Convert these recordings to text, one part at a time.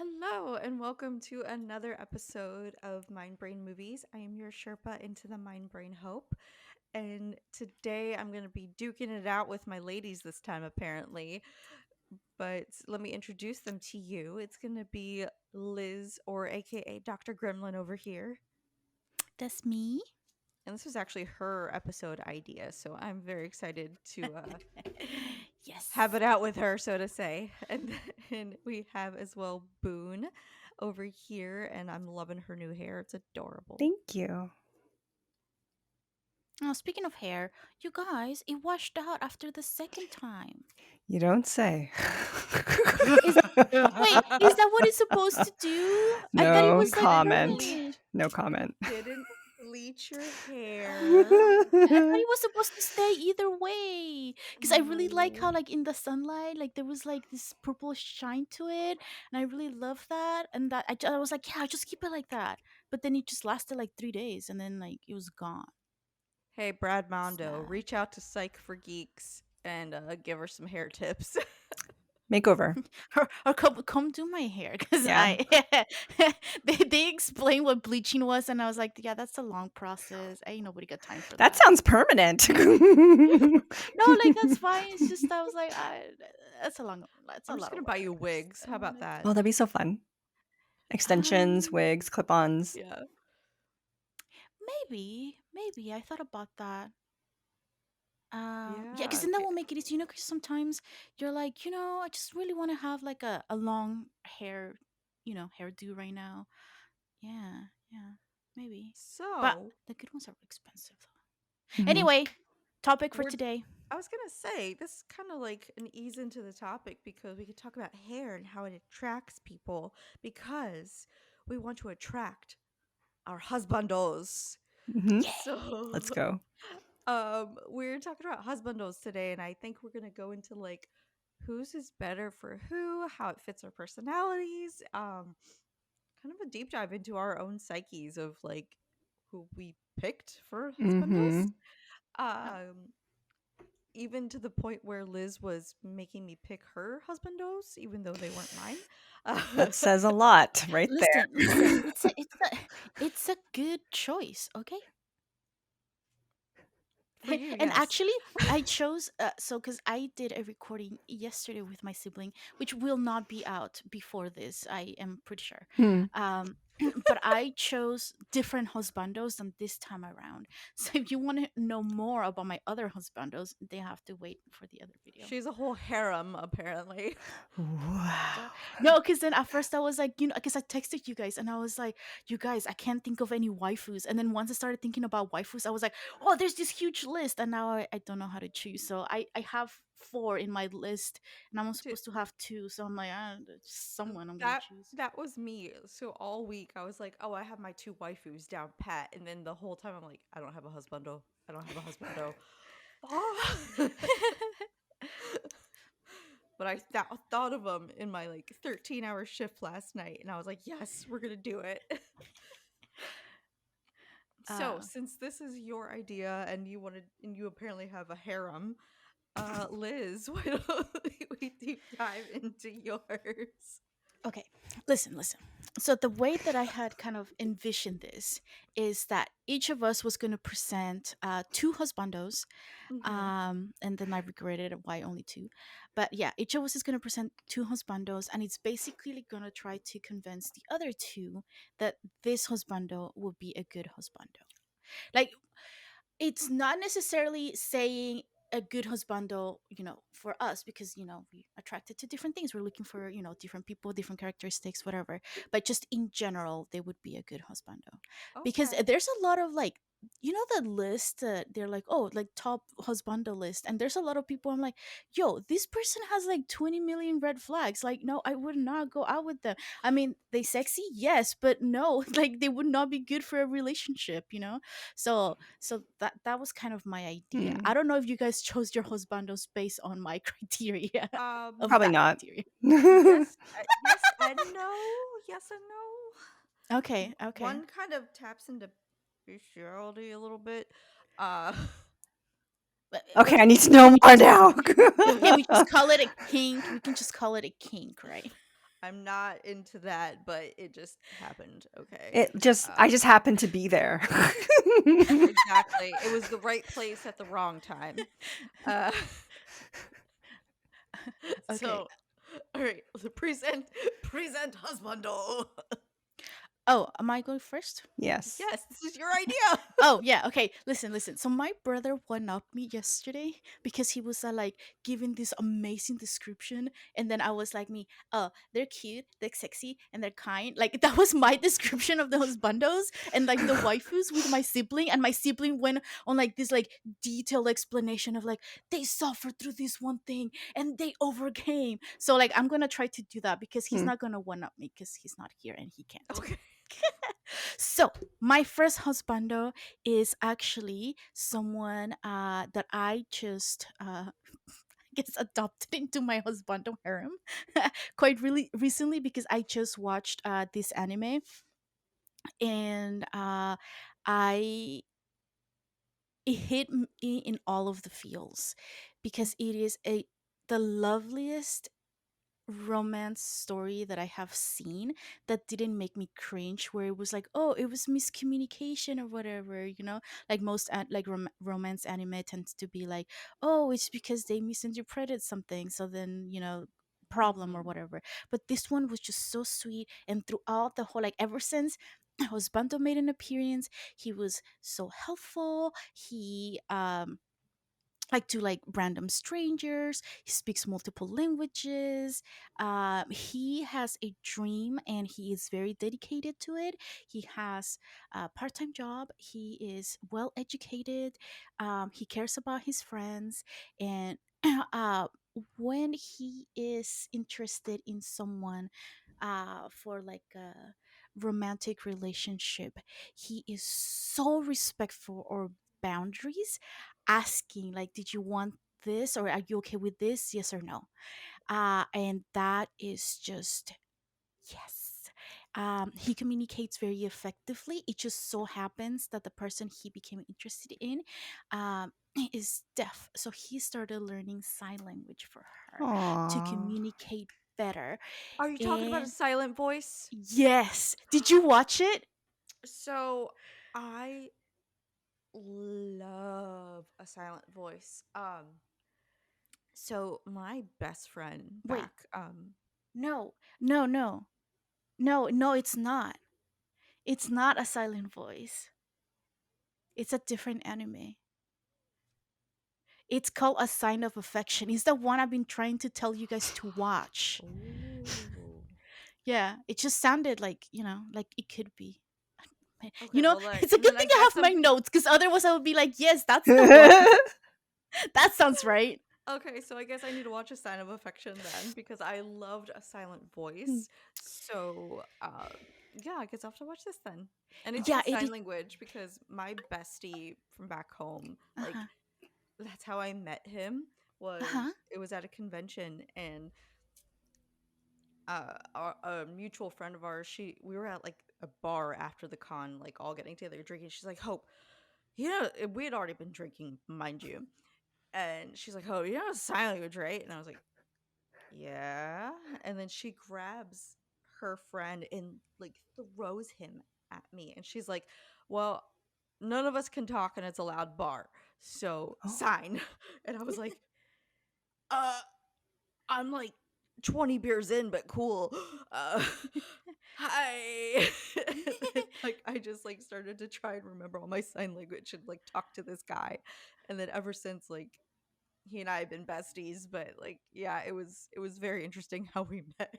Hello, and welcome to another episode of Mind Brain Movies. I am your Sherpa into the Mind Brain Hope. And today I'm going to be duking it out with my ladies this time, apparently. But let me introduce them to you. It's going to be Liz, or AKA Dr. Gremlin, over here. That's me. And this was actually her episode idea. So I'm very excited to Yes. have it out with her, so to say. And then we have as well Boone over here, and I'm loving her new hair. It's adorable. Thank you. Now, speaking of hair, you guys, it washed out after the second time. You don't say. Is Wait, is that what it's supposed to do? I thought it No was like comment. bleach. No comment. Didn't bleach your hair. I thought it was supposed to stay either way. Because I really like how, No. like, in the sunlight, like, there was, like, this purple shine to it. And I really love that. And that I was like, yeah, I'll just keep it like that. But then it just lasted, like, 3 days. And then, like, it was gone. Hey, Brad Mondo, Sad. reach out to Psych for Geeks and give her some hair tips. Makeover. Or come do my hair because Yeah. they explained what bleaching was and I was like, yeah, that's a long process. Ain't nobody got time for That that. sounds permanent. No, like that's fine. It's just I was like, that's a long, that's a I'm lot just going of to buy you work. wigs. I How don't about want that? Oh, that'd be so fun. Extensions, Um, wigs, clip-ons. Yeah. maybe I thought about that. Yeah, because Yeah. then that will make it easy, because sometimes you're like, I just really want to have like a long hair, hairdo right now. Yeah, maybe. But So, the good ones are expensive though. Mhm. Anyway, topic for we're today. I was gonna say this is kind of like an ease into the topic because we could talk about hair and how it attracts people because we want to attract our husbandos. Mhm. Yeah. So, Let's go. we're talking about husbandos today, and I think we're gonna go into like whose is better for who, how it fits our personalities, kind of a deep dive into our own psyches of like who we picked for husbandos. Mhm. Oh. Um, even to the point where Liz was making me pick her husbandos, even though they weren't mine. That says a lot right there. Listen. It's a good choice, okay? For you, And yes. actually, I chose because I did a recording yesterday with my sibling, which will not be out before this. I am pretty sure. Hmm. But I chose different husbandos than this time around. So if you want to know more about my other husbandos, they have to wait for the other video. She's a whole harem, apparently. Wow. No, because then at first I was like, because I texted you guys and I was like, you guys, I can't think of any waifus. And then once I started thinking about waifus, I was like, oh, there's this huge list. And now I don't know how to choose. So I have 4 in my list and I'm Dude, supposed to have 2. So I'm like, someone I'm going that to choose. that was me. So all week I was like, "Oh, I have my two waifus down pat," and then the whole time I'm like, "I don't have a husbando. I don't have a husbando." Oh. But I thought of them in my like 13-hour shift last night, and I was like, "Yes, we're gonna do it." So, Uh, since this is your idea, and you apparently have a harem, Liz, why don't we deep dive into yours? Okay, listen. So the way that I had kind of envisioned this is that each of us was going to present 2 husbandos, Mm-hmm. and then I regretted why only 2. But yeah, each of us is going to present 2 husbandos, and it's basically going to try to convince the other 2 that this husbando will be a good husbando. Like, it's not necessarily saying a good husbando, for us, because we attracted to different things. We're looking for, different people, different characteristics, whatever. But just in general, they would be a good husbando, because Okay. there's a lot of, like, the list, they're like, oh, like, top husbando list, and there's a lot of people I'm like, yo, this person has like 20 million red flags. Like, no, I would not go out with them. I mean, they sexy, yes, but no, like, they would not be good for a relationship. So that was kind of my idea. Hmm. I don't know if you guys chose your husbandos based on my criteria of Probably that not. criteria. Yes, yes and no. Yes and no. Okay. One kind of taps into bestiality a little bit. Uh, Okay, I need to know more now. Can we just call it a kink? We can just call it a kink, right? I'm not into that, but it just happened. Okay. I just happened to be there. Exactly. It was the right place at the wrong time. Uh, Okay. so, all right, present husbando. Oh, am I going first? Yes. Yes, this is your idea. Oh yeah, okay. Listen. So my brother one up me yesterday because he was like giving this amazing description, and then I was like, me, oh, they're cute, they're sexy, and they're kind. Like that was my description of the husbandos and like the waifus with my sibling, and my sibling went on like this like detailed explanation of like they suffered through this one thing and they overcame. So like I'm gonna try to do that because he's Hmm. not gonna one up me because he's not here and he can't. Okay. So my first husbando is actually someone that I just guess adopted into my husbando harem quite really recently because I just watched this anime and I it hit me in all of the feels because it is a the loveliest romance story that I have seen that didn't make me cringe, where it was like, oh, it was miscommunication or whatever, you know, like most like romance anime tends to be like, oh, it's because they misinterpreted something, so then problem or Mhm. whatever. But this one was just so sweet, and throughout the whole, like ever since Husbando made an appearance, he was so helpful. He like to like random strangers. He speaks multiple languages. He has a dream and he is very dedicated to it. He has a part-time job. He is well educated. He cares about his friends, and uh, when he is interested in someone for like a romantic relationship, he is so respectful or boundaries, asking like, did you want this, or are you okay with this, yes or no? And that is just yes. He communicates very effectively. It just so happens that the person he became interested in is deaf, so he started learning sign language for her to Aww. communicate better. Are you talking about a And silent voice? yes, did you watch it? So, I love a silent voice. So my best friend Wait, back no, no, no, no, it's not. It's not a silent voice. It's a different anime. It's called A Sign of Affection. It's the one I've been trying to tell you guys to watch. Ooh. Yeah, it just sounded like, like it could be. Okay, well It's a good then I thing I guess have my I'm notes because otherwise I would be like, yes, that's the one. That sounds right. okay, so I guess I need to watch A Sign of Affection then because I loved A Silent Hmm. Voice. So, yeah, I guess I'll have to watch this then. And it's in Yeah, it sign is. language because my bestie from back home, Uh like huh. that's how I met him Uh huh. was it was at a convention and a mutual friend of ours, we were at like a bar after the con, like all getting together drinking. She's like, Hope, we had already been drinking, mind you. And she's like, Oh, sign language, right? And I was like, yeah. And then she grabs her friend and like throws him at me. And she's like, Well, none of us can talk and it's a loud bar. So Oh. sign. And I was like, uh, I'm like 20 beers in, but cool. Uh, hi. And then, like I just like started to try and remember all my sign language and like talk to this guy. And then ever since, like he and I have been besties, but like yeah, it was very interesting how we met.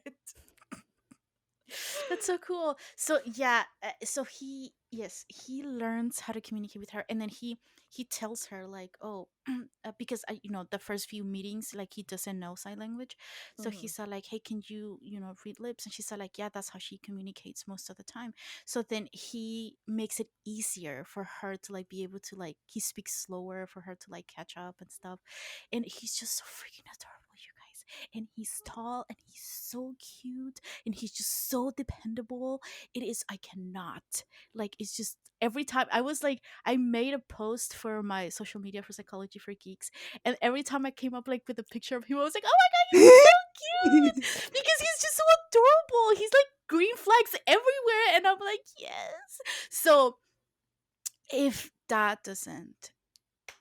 That's so cool. So yeah, so he learns how to communicate with her, and then he tells her like, oh, because the first few meetings, like he doesn't know sign language, so he Mhm. said like, hey, can you read lips? And she said like, yeah, that's how she communicates most of the time. So then he makes it easier for her to like be able to like, he speaks slower for her to like catch up and stuff, and he's just so freaking adorable, you guys. And he's tall and he's so cute and he's just so dependable. It is, I cannot, like, it's just every time I was like, I made a post for my social media for Psychology for Geeks, and every time I came up like with a picture of him, I was like, oh my god, he's so cute because he's just so adorable. He's like green flags everywhere, and I'm like, yes. So if that doesn't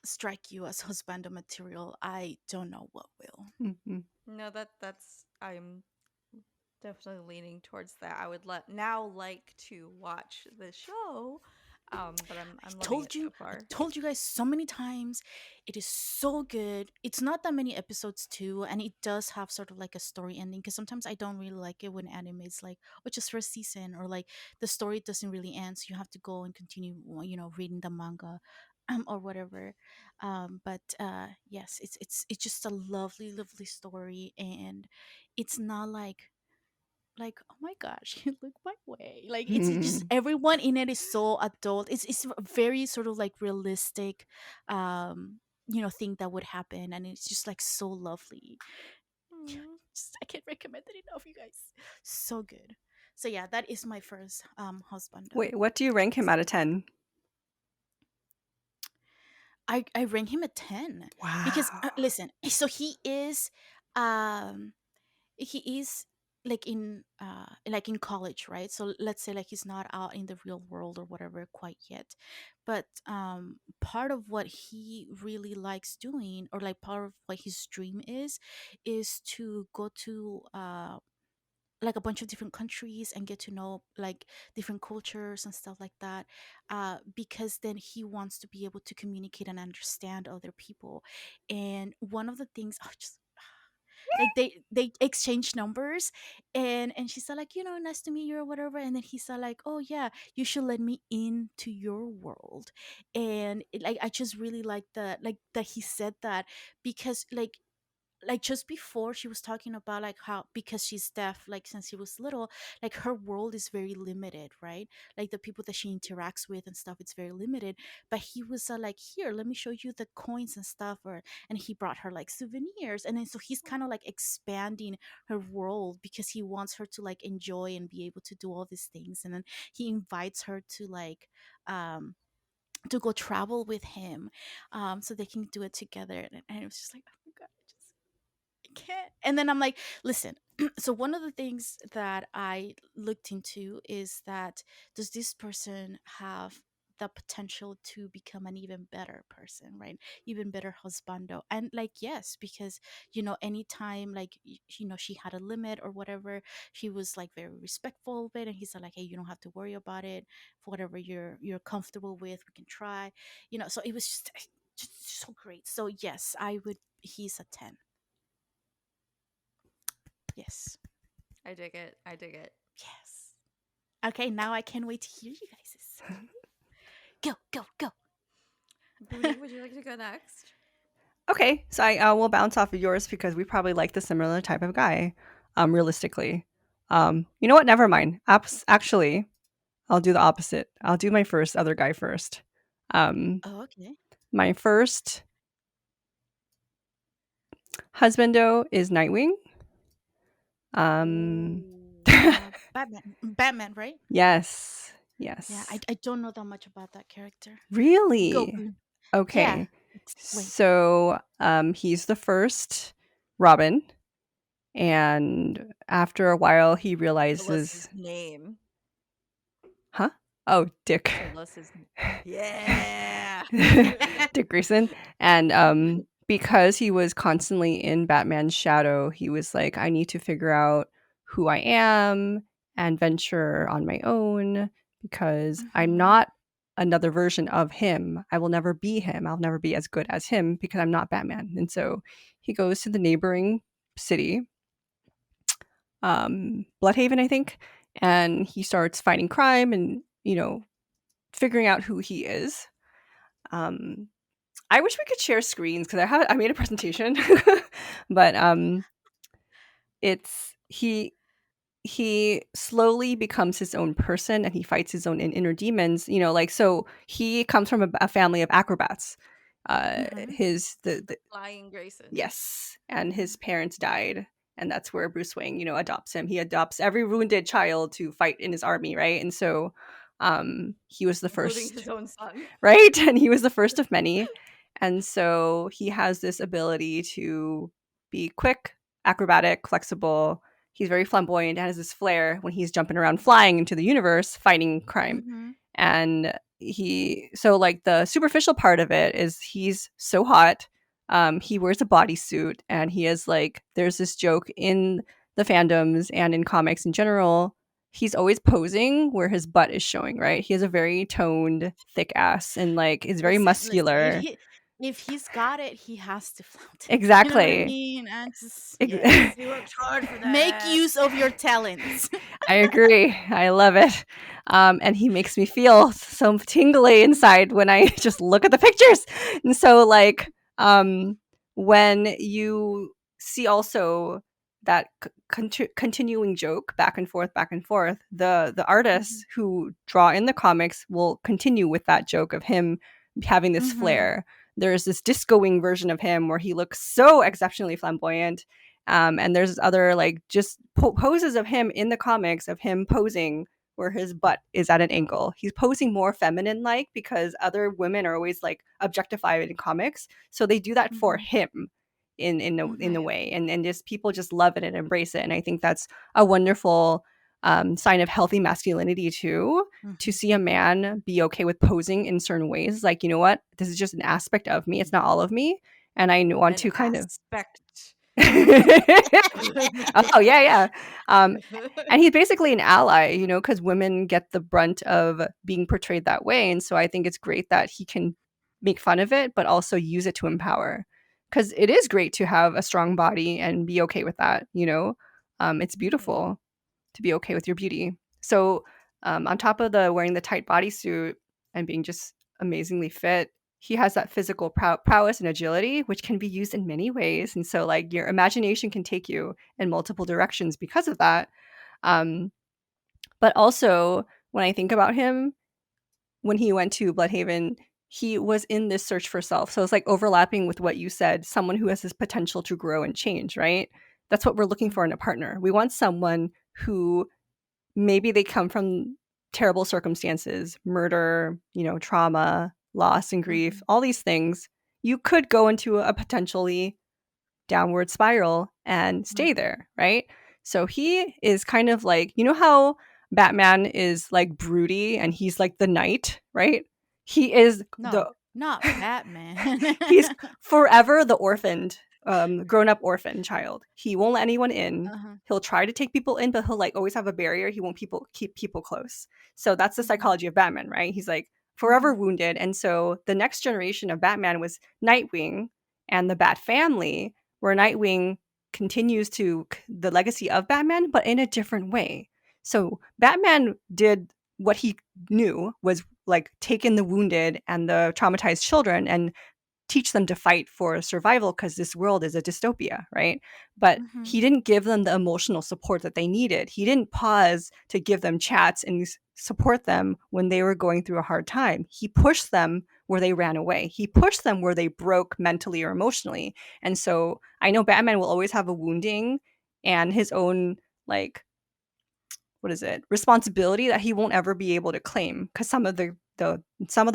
strike you as husbando material, I don't know what will. Mhm. No, that's I'm definitely leaning towards that. I would like to watch the show, but I'm loving it so I far. told you guys so many times. It is so good. It's not that many episodes too, and it does have sort of like a story ending. Because sometimes I don't really like it when anime is like, oh, just for a season, or like the story doesn't really end, so you have to go and continue, reading the manga, or whatever. But yes, it's just a lovely, lovely story, and it's not like, oh my gosh, you look my way, like it's just everyone in it is so adult. It's a very sort of like realistic thing that would happen, and it's just like so lovely. Mm. I can't recommend it enough, you guys. So good. So yeah, that is my first husbando. Wait, what do you rank him out of 10? I rank him a 10 because Wow. listen, so um he is like in college, right? So let's say like he's not out in the real world or whatever quite yet, but part of what he really likes doing, or like part of what his dream is to go to like a bunch of different countries and get to know like different cultures and stuff like that, because then he wants to be able to communicate and understand other people. And one of the things, oh, just like they exchange numbers, and she said like, nice to meet you or whatever, and then he said like, oh yeah, you should let me into your world. And like I just really like that he said that, because like just before she was talking about like how, because she's deaf, like since she was little, like her world is very limited, right? Like the people that she interacts with and stuff, it's very limited. But he was like, here, let me show you the coins and stuff, and he brought her like souvenirs, and then so he's kind of like expanding her world because he wants her to like enjoy and be able to do all these things. And then he invites her um to go travel with him, so they can do it together. And it was just like, oh my god, I can't. And then I'm like, listen. So one of the things that I looked into is that, does this person have the potential to become an even better person, right? Even better husbando. And like, yes, because anytime like she had a limit or whatever, he was like very respectful of it, and he said like, hey, you don't have to worry about it. For whatever you're comfortable with, we can try. So it was just so great. So yes, I would. He's a 10. Yes. I dig it. I dig it. Yes. Okay, now I can't wait to hear you guys'. Go, go, go. Booty, would you like to go next? Okay, so I will bounce off of yours because we probably like the similar type of guy, realistically. You know what? Never mind. Actually, I'll do the opposite. I'll do my first other guy first. Oh, okay. My first husbando is Nightwing. Um, Ooh. Batman, right? yes, Yeah, yes. I don't know that much about that character. Go, Really? Boone. Yeah, Okay. explain. So, he's the first Robin, and after a while, he Tell us his realizes, name. huh? Oh, Dick. Tell us his. Yeah. Dick Grayson. And because he was constantly in Batman's shadow, he was like, I need to figure out who I am and venture on my own because I'm Mm-hmm. not another version of him. I will never be him. I'll never be as good as him because I'm not Batman. And so he goes to the neighboring city, Bloodhaven, I think, and he starts fighting crime and, figuring out who he is. Um, I wish we could share screens because I made a presentation, but it's he slowly becomes his own person and he fights his own inner demons. Like so he comes from a family of acrobats. Mm-hmm. His the Flying Grayson. Yes, and his parents died, and that's where Bruce Wayne, adopts him. He adopts every wounded child to fight in his army, right? And so, he was the Including first, his own son. right? And he was the first of many, and so he has this ability to be quick, acrobatic, flexible. He's very flamboyant and has this flair when he's jumping around flying into the universe fighting crime. Mm-hmm. And so like the superficial part of it is he's so hot. He wears a bodysuit and he has like, there's this joke in the fandoms and in comics in general. He's always posing where his butt is showing, right? He has a very toned, thick ass and like is very Listen. muscular. If he's got it, he has to flaunt it. You know what I Exactly. mean? And just Yes, he worked hard for make that. use of your talents. I agree. I love it. And he makes me feel so tingly inside when I just look at the pictures. And so, like, when you see also that continuing joke back and forth, the Mm-hmm. artists who draw in the comics will continue with that joke of him having this Mm-hmm. flair. There's this discoing version of him where he looks so exceptionally flamboyant, and there's other like just poses of him in the comics of him posing where his butt is at an angle. He's posing more feminine like because other women are always like objectified in comics. So they do that for Mm-hmm. him in a Mm-hmm. way. And just people just love it and embrace it. And I think that's a wonderful sign of healthy masculinity too, to Mm-hmm. see a man be okay with posing in certain ways. Like, you know what? This is just an aspect of me. It's not all of me. And I want An to kind of aspect. oh yeah, yeah. Um, and he's basically an ally, you know, because women get the brunt of being portrayed that way, and so I think it's great that he can make fun of it, but also use it to empower. Because it is great to have a strong body and be okay with that, you know. It's Right. beautiful to be okay with your beauty. So, on top of the wearing the tight bodysuit and being just amazingly fit, he has that physical prowess and agility, which can be used in many ways. And so, like, your imagination can take you in multiple directions because of that. Um, but also, when I think about him, when he went to Bloodhaven, he was in this search for self. So it's like overlapping with what you said, someone who has this potential to grow and change, right? That's what we're looking for in a partner. We want someone who maybe they come from terrible circumstances, murder, you know, trauma, loss and Mm-hmm. grief, all these things. You could go into a potentially downward spiral and stay Mm-hmm. there, right? So he is kind of like, you know how Batman is like broody and he's like the knight, right? He is the No, not Batman. he's forever the orphaned, grown up orphan child. He won't let anyone in. Uh-huh. He'll try to take people in, but he'll like always have a barrier. He won't keep people close. So that's the Mm-hmm. psychology of Batman, right? He's like forever Mm-hmm. wounded. And so the next generation of Batman was Nightwing and the Bat family, where Nightwing continues to the legacy of Batman, but in a different way. So Batman did what he knew was like take in the wounded and the traumatized children and teach them to fight for survival because this world is a dystopia, right? But Mm-hmm. he didn't give them the emotional support that they needed. He didn't pause to give them chats and support them when they were going through a hard time. He pushed them where they ran away. He pushed them where they broke mentally or emotionally. And so I know Batman will always have a wounding and his own like what is it responsibility that he won't ever be able to claim because some of the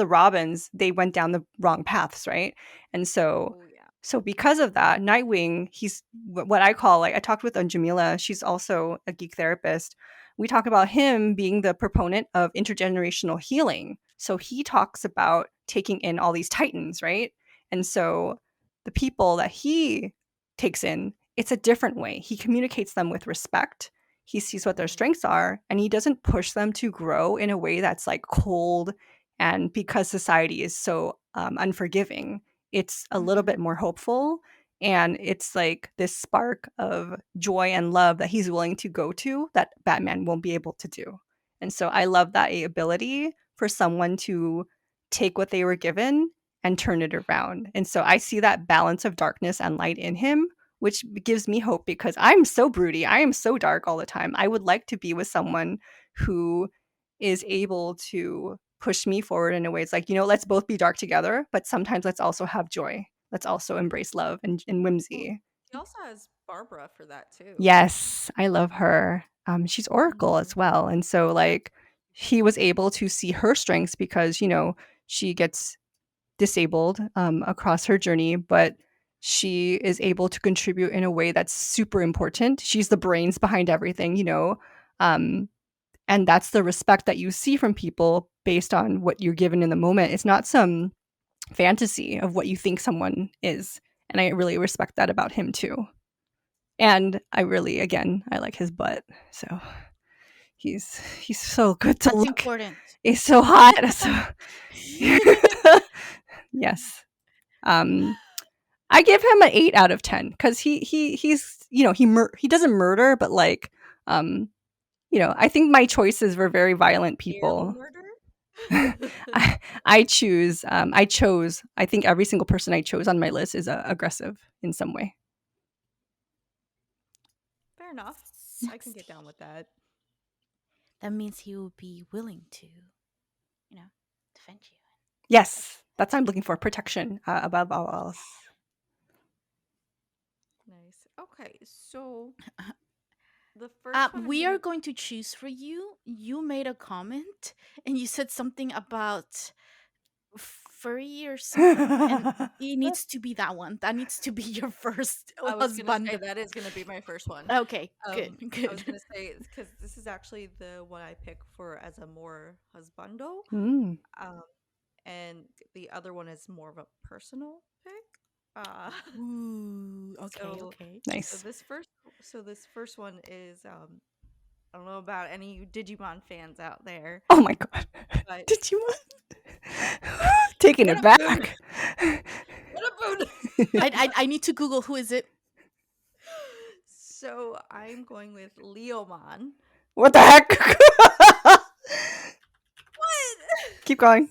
Robins they went down the wrong paths, right? And so Oh yeah. because of that, Nightwing, he's what I call like I talked with Jamila, she's also a geek therapist. We talk about him being the proponent of intergenerational healing. So he talks about taking in all these titans, right? And so the people that he takes in, it's a different way. He communicates them with respect. He sees what their Right. strengths are and he doesn't push them to grow in a way that's like cold and because society is so unforgiving, it's a little Mm-hmm. bit more hopeful and it's like this spark of joy and love that he's willing to go to that Batman won't be able to do. And so I love that ability for someone to take what they were given and turn it around. And so I see that balance of darkness and light in him, which gives me hope because I'm so broody. I am so dark all the time. I would like to be with someone who is able to push me forward in a way. It's like, you know, let's both be dark together, but sometimes let's also have joy. Let's also embrace love and Well, whimsy. he also has Barbara for that too. Yes, I love her. She's Oracle Hmm. as well. And so, like, he was able to see her strengths because, you know, she gets disabled across her journey, but she is able to contribute in a way that's super important. She's the brains behind everything, you know. And that's the respect that you see from people based on what you're given in the moment. It's not some fantasy of what you think someone is. And I really respect that about him too. And I really, again, I like his butt. So he's so good to That's look. important. He's so hot. So yes. I give him an 8 out of 10 because he's he doesn't murder, but like I think my choices were very violent Scale people. murder? I chose. I think every single person I chose on my list is aggressive in some way. Fair enough. I can get down with that. That means he will be willing to, defend you. Yes, that's what I'm looking for. Protection above all else. Nice. Okay, so the first one We are going to choose for you. You made a comment and you said something about furry or something, and it needs to be that one. That needs to be your first I was gonna say husband. that is gonna be my first one. Okay, good, I was good. gonna say because this is actually the one I pick for as a more husbando, Mm. um, and the other one is more of a personal pick. Ooh, okay, So okay. so Nice. this first one is I don't know about any you Digimon fans out there, Oh my god. but Did you taking get it a boon, back? get a boon. I need to Google who is it. So I'm going with Leomon. What the heck? What? Keep going.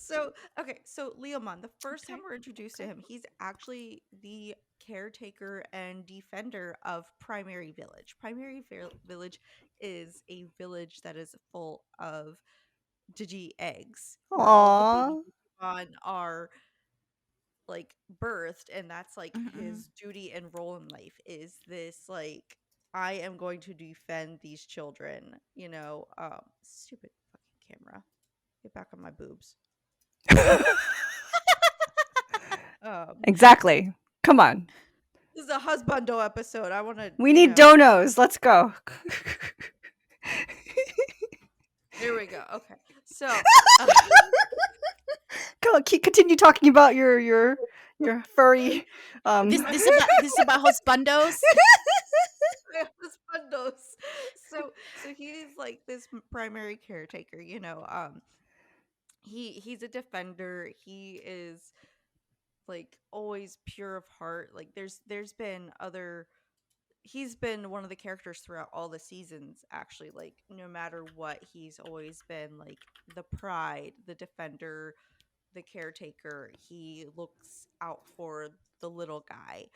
So okay, so Leomon, the first time Okay, we're introduced to okay. him, he's actually the caretaker and defender of Primary Village. Village is a village that is full of Digi eggs, where all of the Aww. baby Digimon are like birthed, and that's like Mm-mm. his duty and role in life is this like I am going to defend these children, stupid fucking camera. Get back on my boobs. Um Exactly. Come on. this is a husbando episode. I want to, We need donos. Let's go. Here we go. Okay. So, Go. Continue talking about your furry. This is about husbandos. husbandos. So he's like this primary caretaker, he's a defender. He is like always pure of heart. Like there's been other he's been one of the characters throughout all the seasons actually. Like no matter what, he's always been like the pride, the defender, the caretaker. He looks out for the little guy.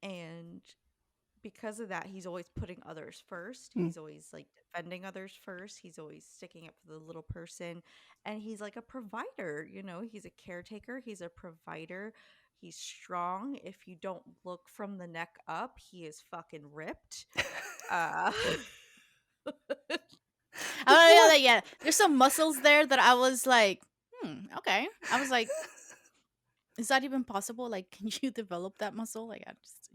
And because of that, he's always putting others first. Mm. He's always like defending others first. He's always sticking up for the little person. And he's like a provider, he's a caretaker, he's a provider. He's strong. If you don't look from the neck up, he is fucking ripped. Uh Oh yeah. There's some muscles there that I was like, okay. I was like, is that even possible? Like, can you develop that muscle? Like, I just.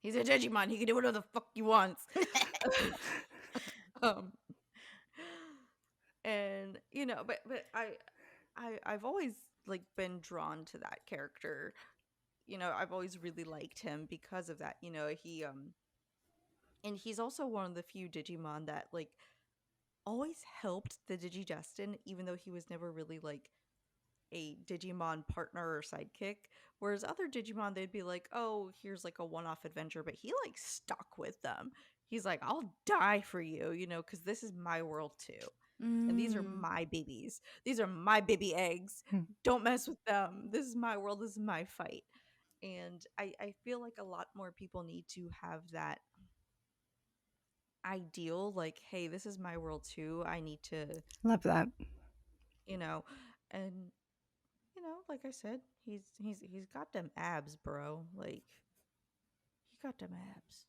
he's a Digimon. He can do whatever the fuck he wants. um and but I've always like been drawn to that character. I've always really liked him because of that. He and he's also one of the few Digimon that like always helped the Digidestin, even though he was never really like a Digimon partner or sidekick. Whereas other Digimon, they'd be like, oh, here's like a one-off adventure, but he like stuck with them. He's like, I'll die for you, because this is my world too. And these are Mm. my babies. These are my baby eggs. Don't mess with them. This is my world. This is my fight. And I feel like a lot more people need to have that ideal, like, hey, this is my world too. I need to, Love that. And like I said, he's got them abs, bro. Like he got them abs.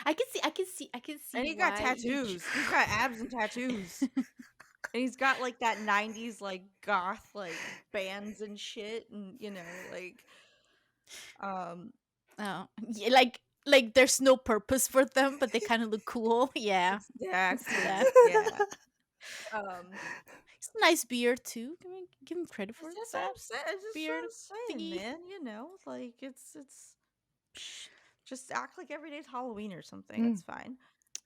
I can see And he got why tattoos. He's got abs and tattoos. And he's got like that 90s like goth like bands and shit, and like um Oh, yeah, like there's no purpose for them, but they kind of look cool. Yeah, I can see that. exactly. Yeah. Um It's a nice beard too. Give him credit for that's what that I'm saying. That's what beard I'm saying, thingy. man. Like it's psh, just act like every day's Halloween or something. Mm. It's fine.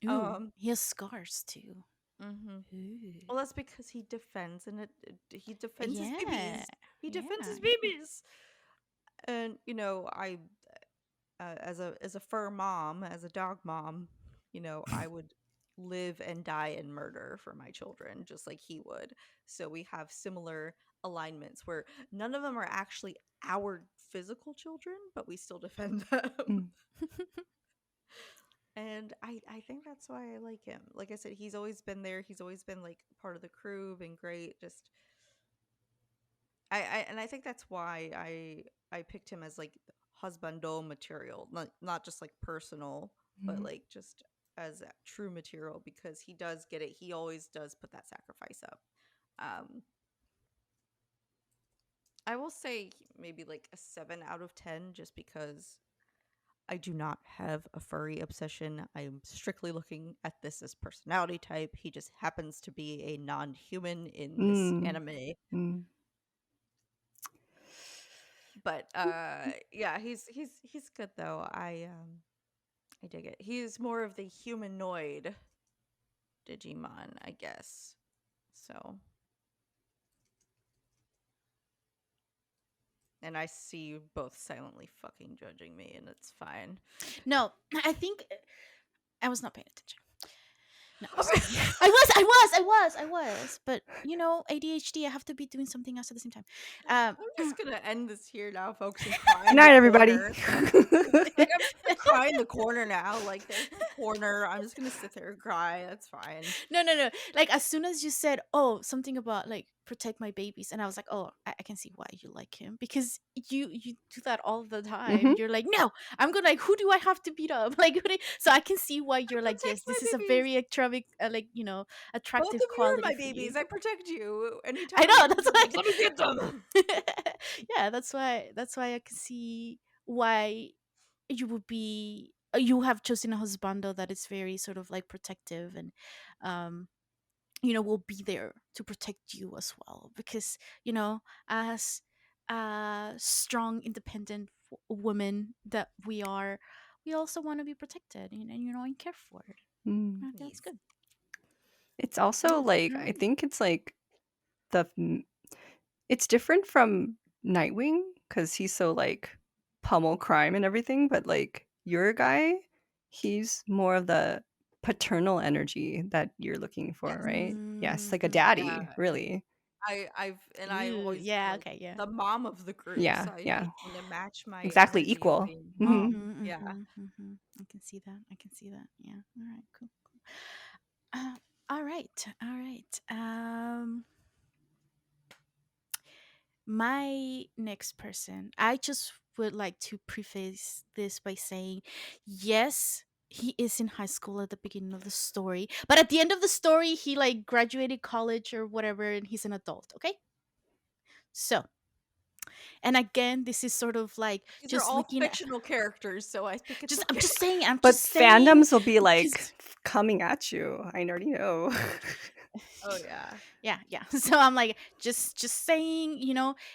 Ooh, Um he has scars too. mhm. Ooh. Well, that's because he defends, and he defends his Yeah, babies. He defends yeah, his yeah. babies. And I as a fur mom, as a dog mom, I would live and die in murder for my children, just like he would. So we have similar alignments where none of them are actually our physical children, but we still defend them. Mm. And I think that's why I like him. Like I said, he's always been there. He's always been like part of the crew, been great. Just and I think that's why I picked him as like husbando material, not just like personal, but Mm. like just as a true material, because he does get it. He always does put that sacrifice up. Um, I will say maybe like a 7 out of 10, just because I do not have a furry obsession. I am strictly looking at this as personality type. He just happens to be a non-human in this Mm. anime. Mm. But yeah, he's good though. I dig it. He's more of the humanoid Digimon, I guess. So, and I see you both silently fucking judging me, and it's fine. No, I think I was not paying attention. No, I'm just kidding. I was. But ADHD. I have to be doing something else at the same time. just gonna end this here now, folks, and Good cry in the night, everybody. corner. Like, I'm just gonna cry in the corner now. Like, there's my corner. I'm just gonna sit there and cry. That's fine. No. Like as soon as you said, "Oh, something about like protect my babies," and I was like, "Oh, I can see why you like him because you do that all the time. Hmm. You're like, no, I'm gonna like, who do I have to beat up? Like, so I can see why you're like, Protect yes, my this is a babies. very attractive, Both attractive of you are quality my for you. babies. I protect you. I Anytime you know need that's why. something, let me get them. Yeah, that's why I can see why you would be you have chosen a husbando that is very sort of like protective and um will be there to protect you as well because as strong independent women that we are, we also want to be protected and cared for. Mm. That's Yes. good. It's also like, All I right. think it's like the it's different from Nightwing because he's so like pummel crime and everything, but like your guy, he's more of the paternal energy that you're looking for, Yes. right? Yes, like a Mm-hmm. daddy, Yeah. really. I've Ooh, always been yeah, like okay, yeah. the mom of the group, Yeah, so I yeah, kind of match my exactly energy of equal. being Hmm. mom. Mm-hmm, Yeah. mm-hmm, mm-hmm. I can see that. Yeah. All right, cool. All right. My next person, I just would like to preface this by saying, yes, he is in high school at the beginning of the story, but at the end of the story, he like graduated college or whatever, and he's an adult. Okay, so and again, this is sort of like These are just all looking at, fictional characters, so I think it's just okay. I'm But just saying fandoms will be like because coming at you. I already know. Oh yeah. yeah so I'm like just saying,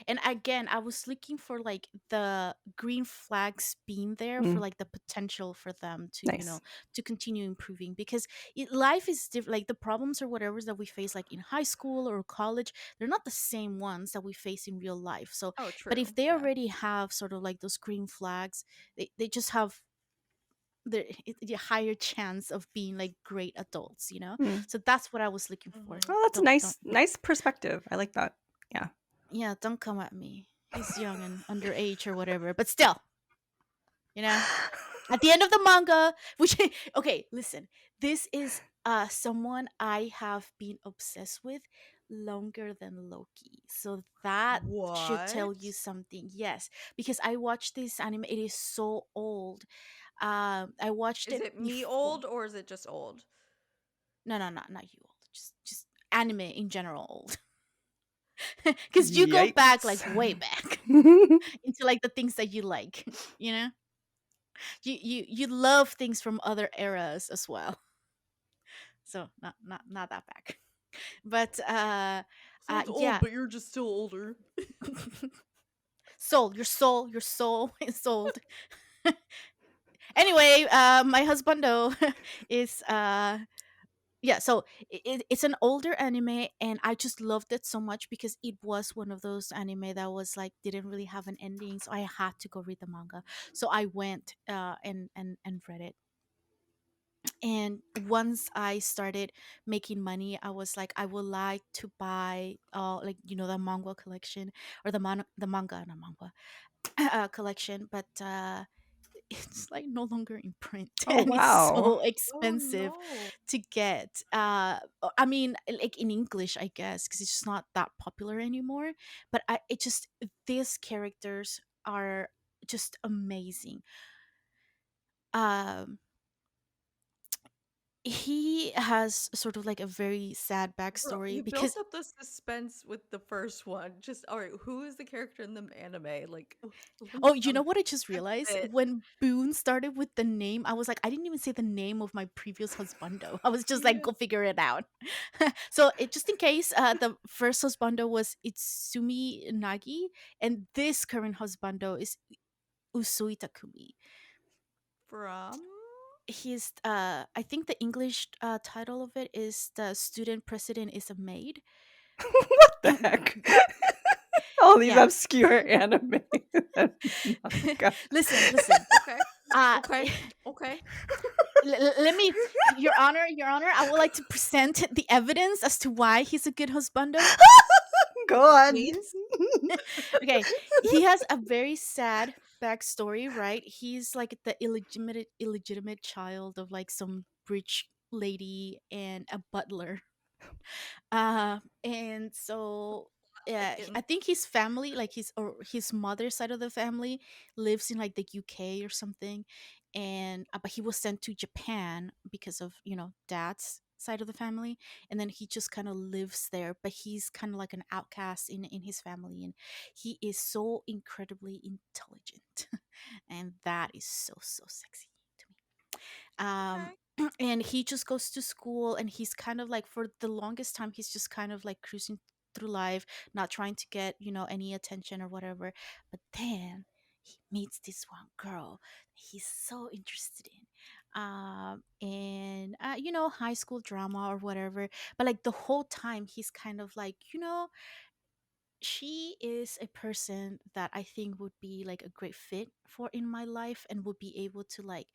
and again I was looking for like the green flags being there for Mm, like the potential for them to nice. to continue improving because life is different, like the problems or whatever that we face like in high school or college, they're not the same ones that we face in real life. So Oh, but if true. they Yeah. already have sort of like those green flags, they just have the higher chance of being like great adults, Mm. so that's what I was looking for. Hmm. Oh, that's a Don't nice perspective. I like that. Yeah. Yeah, don't come at me. He's young and underage or whatever, but still, you know. At the end of the manga, which okay, listen, this is someone I have been obsessed with longer than Loki. So that should tell you What? something. Yes, because I watched this anime. It is so old. I watched Is it it me before. old or is it just old? No, not you old. Just anime in general old. Because you go back like Yikes. way back into like the things that you like. You know, you love things from other eras as well. So not that back. But Sounds old, yeah. but you're just still older. Sold your soul is sold. Anyway, my husbando is yeah, so it's an older anime, and I just loved it so much because it was one of those anime that was like didn't really have an ending, so I had to go read the manga. So I went and read it. And once I started making money, I was like, I would like to buy like the manga collection, or the manga, not manga, collection, but it's like no longer in print Oh, and it's wow. so Oh expensive no. to get. I mean, like in English, I guess, because it's just not that popular anymore. But it just these characters are just amazing. Um, he has sort of like a very sad Bro, backstory you built because up the suspense with the first one. Just all right, who is the character in the anime? Like, oh, you know um, what I just that's realized? it. When Boone started with the name, I was like, I didn't even say the name of my previous husbando. I was just like, Yeah. go figure it out. So, just in case, the first husbando was Itsumi Nagi, and this current husbando is Usui Takumi. From He's, I think the English title of it is The Student President is a Maid. What the heck? All these Yeah. obscure anime and manga. Listen. okay, Uh, okay, okay. let me, your honor, I would like to present the evidence as to why he's a good husbando. Go on. Please. Okay, he has a very sad backstory, right? He's like the illegitimate child of like some rich lady and a butler. And so yeah, I Thickens. think his family, like his mother's side of the family, lives in like the UK or something, and but he was sent to Japan because of dad's side of the family, and then he just kind of lives there, but he's kind of like an outcast in his family, and he is so incredibly intelligent, and that is so sexy to me. Okay. And he just goes to school, and he's kind of like, for the longest time, he's just kind of like cruising through life, not trying to get any attention or whatever. But then he meets this one girl he's so interested in, and high school drama or whatever. But like the whole time he's kind of like, she is a person that I think would be like a great fit for in my life, and would be able to like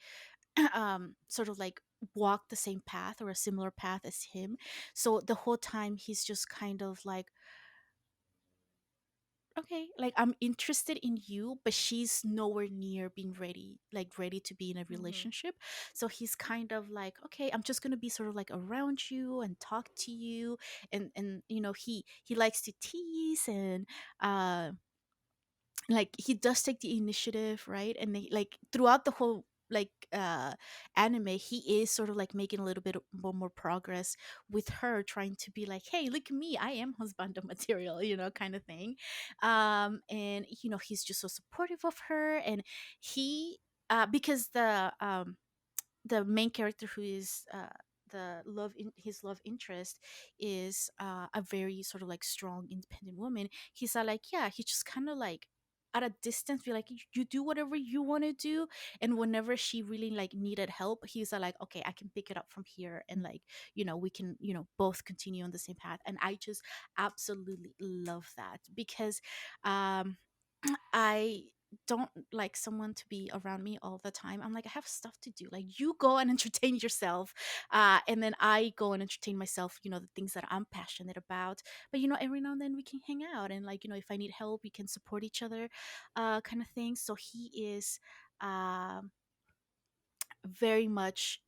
sort of like walk the same path or a similar path as him. So the whole time he's just kind of like, okay, like I'm interested in you, but she's nowhere near being ready to be in a Mm-hmm. relationship. So he's kind of like, okay, I'm just gonna be sort of like around you and talk to you, and he likes to tease, and uh like he does take the initiative, right? And they, like, throughout the whole like anime, he is sort of like making a little bit more progress with her, trying to be like, hey, look at me, I am husbando material, kind of thing. And he's just so supportive of her, and he because the main character, who is his love interest, is a very sort of like strong independent woman. He's like, yeah, he just kind of like at a distance be like, you do whatever you want to do. And whenever she really like needed help, he's like, okay, I can pick it up from here, and like we can both continue on the same path. And I just absolutely love that, because um I don't like someone to be around me all the time. I'm like, I have stuff to do. Like, you go and entertain yourself, and then I go and entertain myself. The things that I'm passionate about. But every now and then we can hang out, and like if I need help, we can support each other, kind of thing. So he is um very much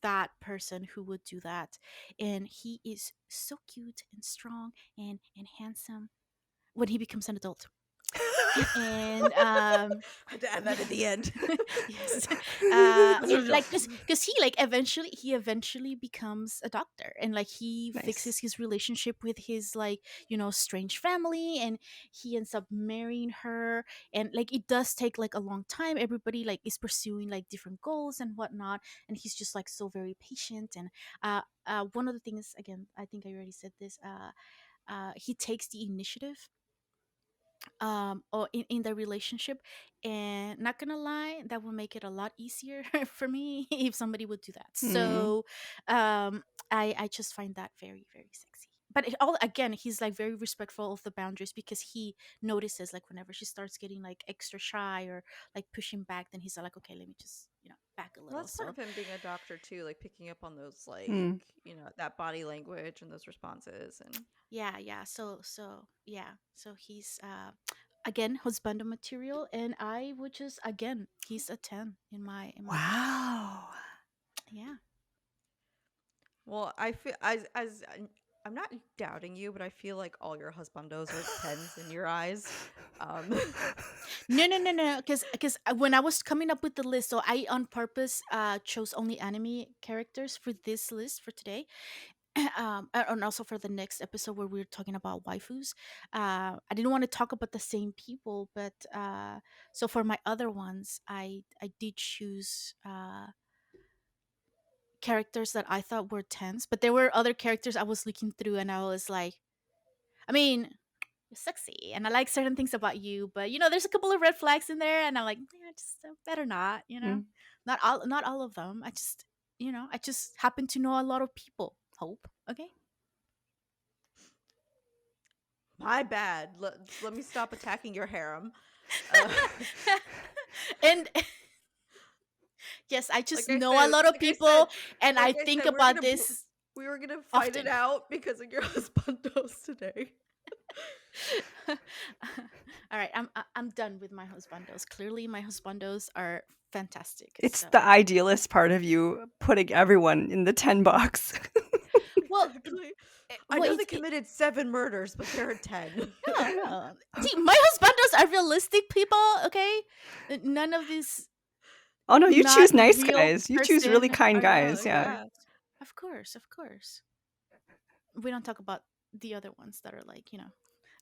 that person who would do that, and he is so cute and strong and handsome when he becomes an adult. And I had to add that yeah. at the end. Yes. Like because he eventually becomes a doctor, and like he Nice. fixes his relationship with his, like, strange family, and he ends up marrying her. And like it does take like a long time. Everybody like is pursuing like different goals and whatnot, and he's just like so very patient. And one of the things, again, I think I already said this, he takes the initiative or in the relationship. And not gonna lie, that will make it a lot easier for me if somebody would do that. Mm. So I just find that very very sexy. But all again, he's like very respectful of the boundaries, because he notices like whenever she starts getting like extra shy or like pushing back, then he's like, okay, let me just back a Well, little. that's part So of him being a doctor too, like picking up on those, like, Mm. that body language and those responses. And yeah. So he's again husbando material, and I would just, again, he's a 10 in my book. Wow. Yeah. well, I feel I'm not doubting you, but I feel like all your husbandos are tens in your eyes. Um, No, because when I was coming up with the list, so I on purpose chose only anime characters for this list for today. And also for the next episode where we're talking about waifus. I didn't want to talk about the same people, but so for my other ones, I did choose characters that I thought were tense, but there were other characters I was looking through, and I was like, I mean, you're sexy and I like certain things about you, but there's a couple of red flags in there, and I'm like, yeah, just better not, Mm. not all of them. I just happen to know a lot of people. Hope, okay. my bad. Let me stop attacking your harem. Uh, And yes, I like just I know a said, lot of like I said, people, and I think about this we were gonna fight it often. out because of your husbandos today. All right, I'm done with my husbandos. Clearly, my husbandos are fantastic. It's So, the idealist part of you putting everyone in the 10 box. well, Exactly. I well, know they committed 7 murders, but they're a 10. no. See, my husbandos are realistic people. Okay, none of this Oh no, you not choose nice real guys. You choose really person. kind I know, guys. Of Yeah. course, yeah. of course. We don't talk about the other ones that are like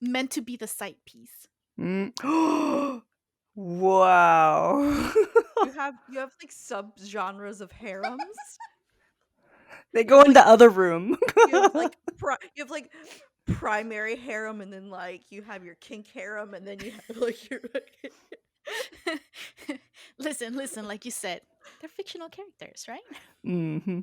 meant to be the side piece. Mm. Wow. You have like subgenres of harems. They You go have in like the other room. you have like primary harem, and then like you have your kink harem, and then you have like your Listen, like you said, they're fictional characters, right? Hmm.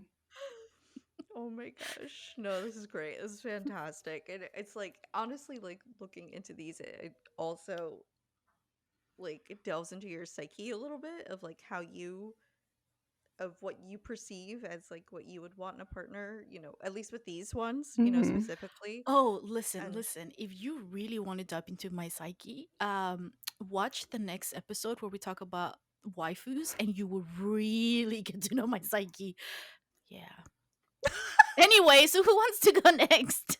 Oh my gosh. No, this is great. This is fantastic. And it's like honestly like looking into these, it also like it delves into your psyche a little bit of like how you of what you perceive as like what you would want in a partner, at least with these ones, Hmm. specifically. Oh, listen, And listen. If you really want to dive into my psyche, watch the next episode where we talk about waifus, and you will really get to know my psyche. Yeah. Anyway, so who wants to go next?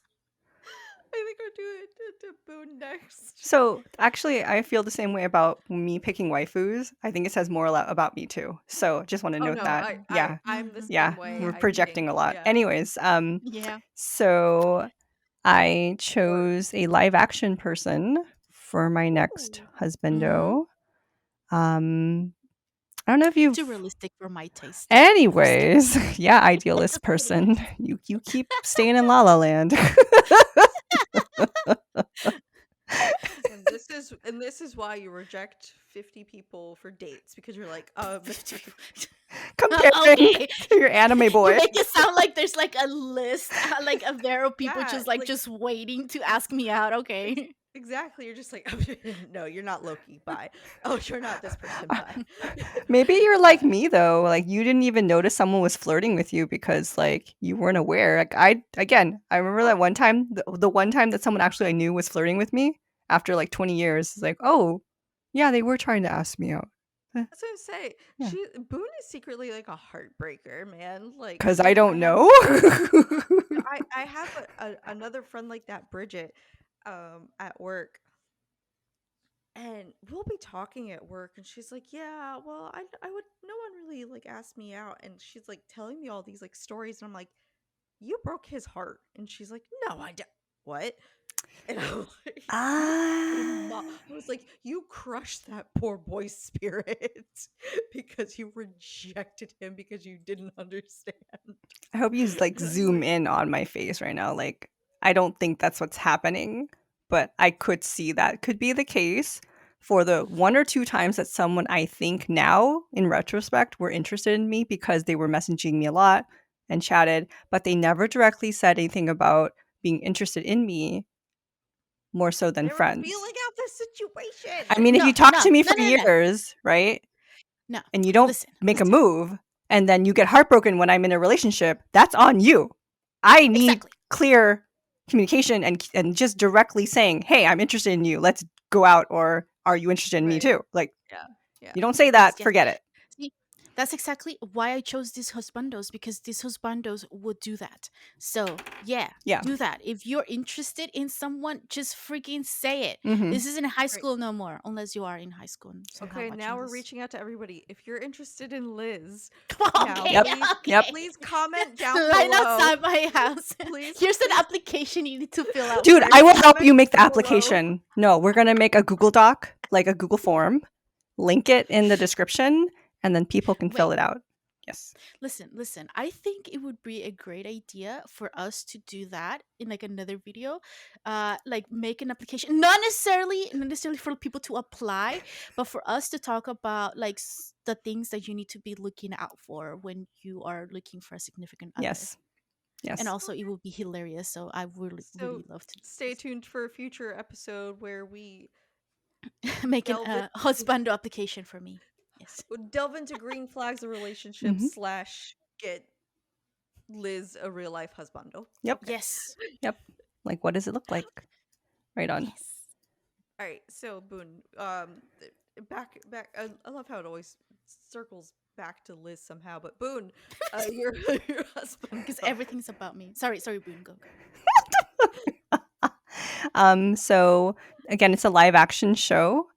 I think we're doing it to Boone next. So actually, I feel the same way about me picking waifus. I think it says more about me too. So just want to Oh note no, that. Yeah, I'm the Mhm. yeah, same way. we're Mhm. I projecting a think, lot. yeah. Anyways, Yeah. so I Or chose a live action person for my next Ooh. Mhm. husbando. I don't know if Too you've. realistic for my taste. Just kidding. Anyways, yeah, idealist Just kidding. person. You keep staying in La La Land. And this is why you reject 50 people for dates, because you're like, 50 people. Comparing Okay. to your anime You boy. make it sound like there's like a list, like a there of people yeah, just like like just waiting to ask me out. ex- Okay. exactly. You're just like, no, you're not Loki. Bye. Oh, you're not this person. Bye. Maybe you're uh, like me though. Like you didn't even notice someone was flirting with you because like you weren't aware. Like I remember oh, that one time, the one time that someone actually I knew was flirting with me after like 20 years. It's like, oh, yeah, they were trying to ask me out. Eh, that's what I'm saying. yeah, Boone is secretly like a heartbreaker, man. Like, because I because don't know. I have another friend like that, Bridget, at work. And we'll be talking at work, and she's like, "Yeah, well, I would, no one really like asked me out." And she's like telling me all these like stories, and I'm like, "You broke his heart." And she's like, "No, I don't." What? And I'm like, "You Ah. I was like, "You crushed that poor boy's spirit because you rejected him because you didn't understand." I hope you like And I'm zoom like, in on my face right now. Like, I don't think that's what's happening, but I could see that could be the case for the one or two times that someone I think now, in retrospect, were interested in me because they were messaging me a lot and chatted, but they never directly said anything about being interested in me more so than they were friends. feeling out the situation. I mean, if No, you talk no, to me no, for no, no, years, right, no. and you don't Listen, make a listen. move, and then you get heartbroken when I'm in a relationship, that's on you. I need Exactly. clear communication and just directly saying, "Hey, I'm interested in you. Let's go out," or "Are you interested in me Right. too?" Like, Yeah. Yeah. you don't say Yes, that, yes. forget it. See, that's exactly why I chose these husbandos, because these husbandos would do that. So, yeah, Yeah. do that. If you're interested in someone, just freaking say it. Mhm. This isn't high Right. school no more, unless you are in high school and somehow Okay, now watching we're this. reaching out to everybody. If you're interested in Liz, now Okay, Yep. Yep. okay. please comment down Line below. outside my house. Please, Here's an please, application you need to fill out Dude, I first. will help you comment make the below. application. No, we're going to make a Google Doc, like a Google form, link it in the description, and then people can fill Wait, it out. Yes. listen. I think it would be a great idea for us to do that in like another video. Like make an application, not necessarily for people to apply, but for us to talk about like the things that you need to be looking out for when you are looking for a significant other. Yes. And Yes. also, it would be hilarious. So I would So really love to stay tuned for a future episode where we make an delve into husbando application for me. Yes. green flags of relationships Mhm. slash get Liz a real life husbando. Yep. Okay. Yes. Yep. Like, what does it look like? Right on. Yes. All right. So Boone, back. I love how it always circles back to Liz somehow. But Boone, your your Because husbando. everything's about me. Sorry, Boone. Go. So again, it's a live action show.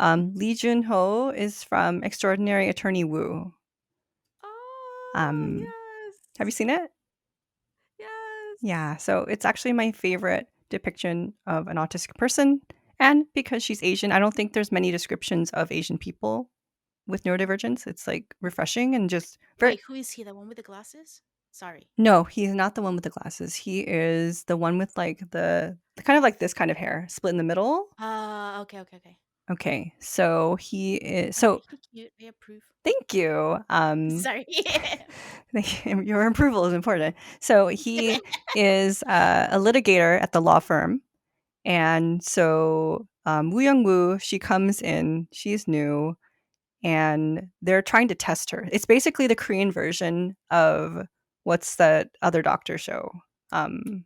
Lee Jun-ho is from Extraordinary Attorney Woo. Oh Um, have you yes, seen it? yes. Yeah, so it's actually my favorite depiction of an autistic person. And because she's Asian, I don't think there's many descriptions of Asian people with neurodivergence. It's like refreshing and just very. Wait, who is he? The one with the glasses? Sorry. No, he's not the one with the glasses. He is the one with like the kind of like this kind of hair, split in the middle. Okay. Okay, so he is. So Okay, cute. I approve. thank you. Sorry. Your approval is important. So he is a litigator at the law firm. And so Woo Young Woo, she comes in, she's new, and they're trying to test her. It's basically the Korean version of what's that other doctor show? Um,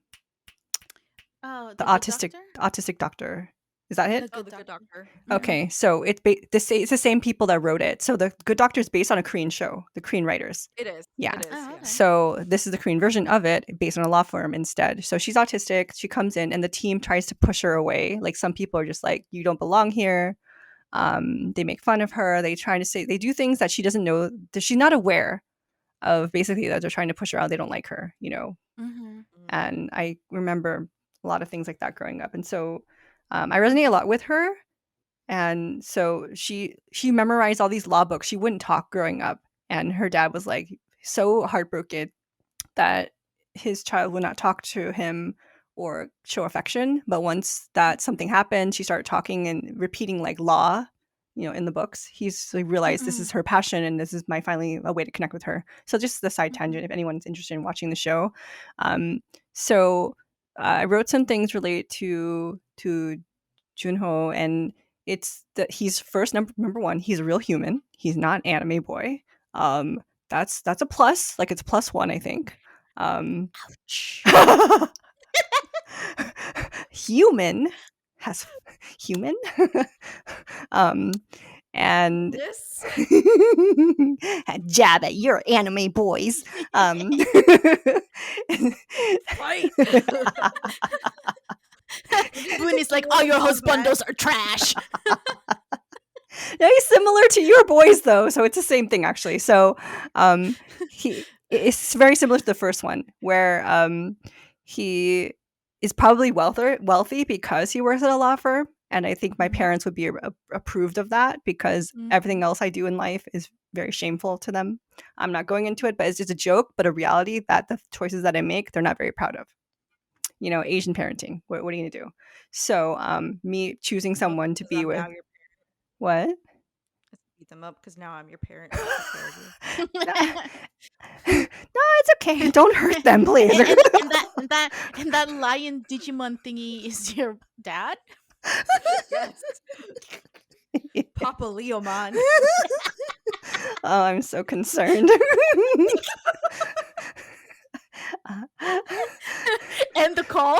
Oh, the the good autistic doctor? autistic doctor. Is that it? The Oh, good the good doctor. doctor. Mhm. Okay, so it's the same people that wrote it. So the Good Doctor is based on a Korean show, the Korean writers. It is. Yeah. It is. Oh, Yeah. okay. So this is the Korean version of it based on a law firm instead. So she's autistic. She comes in and the team tries to push her away. Like some people are just like, you don't belong here. They make fun of her. They try to say they do things that she doesn't know that she's not aware of. Basically, that they're trying to push her out. They don't like her, Mm-hmm. Mm. And I remember a lot of things like that growing up. And so I resonate a lot with her. And so she memorized all these law books. She wouldn't talk growing up, and her dad was like so heartbroken that his child would not talk to him or show affection. But once that something happened, she started talking and repeating like law, in the books. He's like, realized this Mm-mm. is her passion and this is my finally a way to connect with her. So just the side Mm-hmm. tangent if anyone's interested in watching the show. Um, so I wrote some things related to Junho, and it's that he's first number one. He's a real human. He's not an anime boy. Um, that's a plus. Like it's plus one, I think. Um, Ouch. human has human. um, and This jab at your anime boys. fight. Boone is The like, all little your wombat. husbandos are trash. Yeah, he's similar to your boys though, so it's the same thing actually. So he it's very similar to the first one where he is probably wealthy because he works at a law firm, and I think my Mhm. parents would be approved of that because Mhm. everything else I do in life is very shameful to them. I'm not going into it, but it's just a joke, but a reality that the choices that I make, they're not very proud of. You know, Asian parenting. What are you gonna do? So me choosing Them up someone to because be I'm with now your what? Let's beat them up because now I'm your parent and I take care of you. No, it's okay. Don't hurt them, please. And that lion Digimon thingy is your dad? Yes. Papa Leomon. Oh, I'm so concerned. End the call.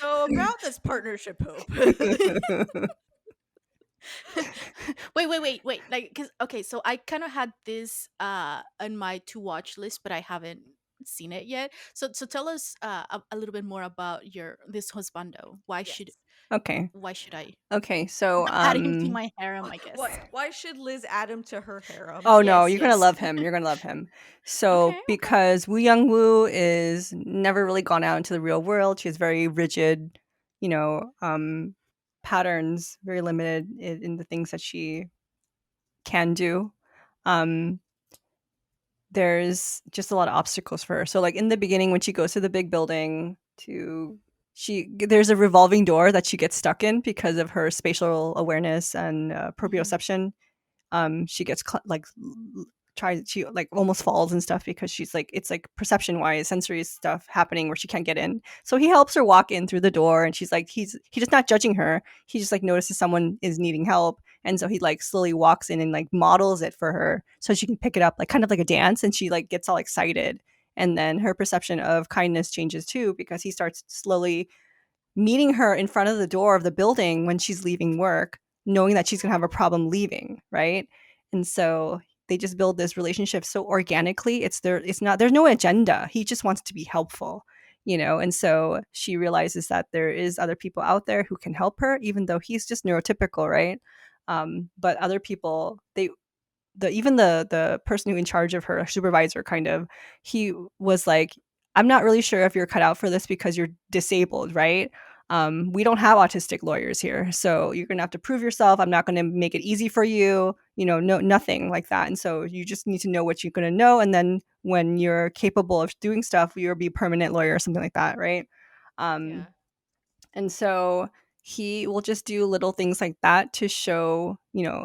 So about this partnership, Hope. Wait. Like, cause okay, so I kind of had this on my to watch list, but I haven't seen it yet. So tell us a little bit more about your this husbando. Yes. Okay. Why should I Okay. So add him to my harem? I guess. Why should Liz add him to her harem? oh no, Yes, you're gonna yes. love him. You're gonna love him. So Okay. because Woo Young Woo is never really gone out into the real world, she has very rigid, you know, patterns, very limited in the things that she can do. Um, there's just a lot of obstacles for her. So like in the beginning when she goes to the big building to there's a revolving door that she gets stuck in because of her spatial awareness and Mhm. proprioception. She gets tries she like almost falls and stuff because she's like it's like perception wise sensory stuff happening where she can't get in, so he helps her walk in through the door, and she's like he's just not judging her, he just like notices someone is needing help, and so he like slowly walks in and like models it for her so she can pick it up like kind of like a dance, and she like gets all excited, and then her perception of kindness changes too because he starts slowly meeting her in front of the door of the building when she's leaving work, knowing that she's going to have a problem leaving, right? And so they just build this relationship so organically. It's not there's no agenda. He just wants to be helpful, you know? And so she realizes that there is other people out there who can help her even though he's just neurotypical, right? But other people, the person who in charge of her supervisor kind of, he was like, I'm not really sure if you're cut out for this because you're disabled, right? We don't have autistic lawyers here, so you're gonna have to prove yourself. I'm not gonna make it easy for you, you know, no, nothing like that. And so you just need to know what you're gonna know, and then when you're capable of doing stuff, you'll be a permanent lawyer or something like that, right? um, Yeah. and so he will just do little things like that to show, you know,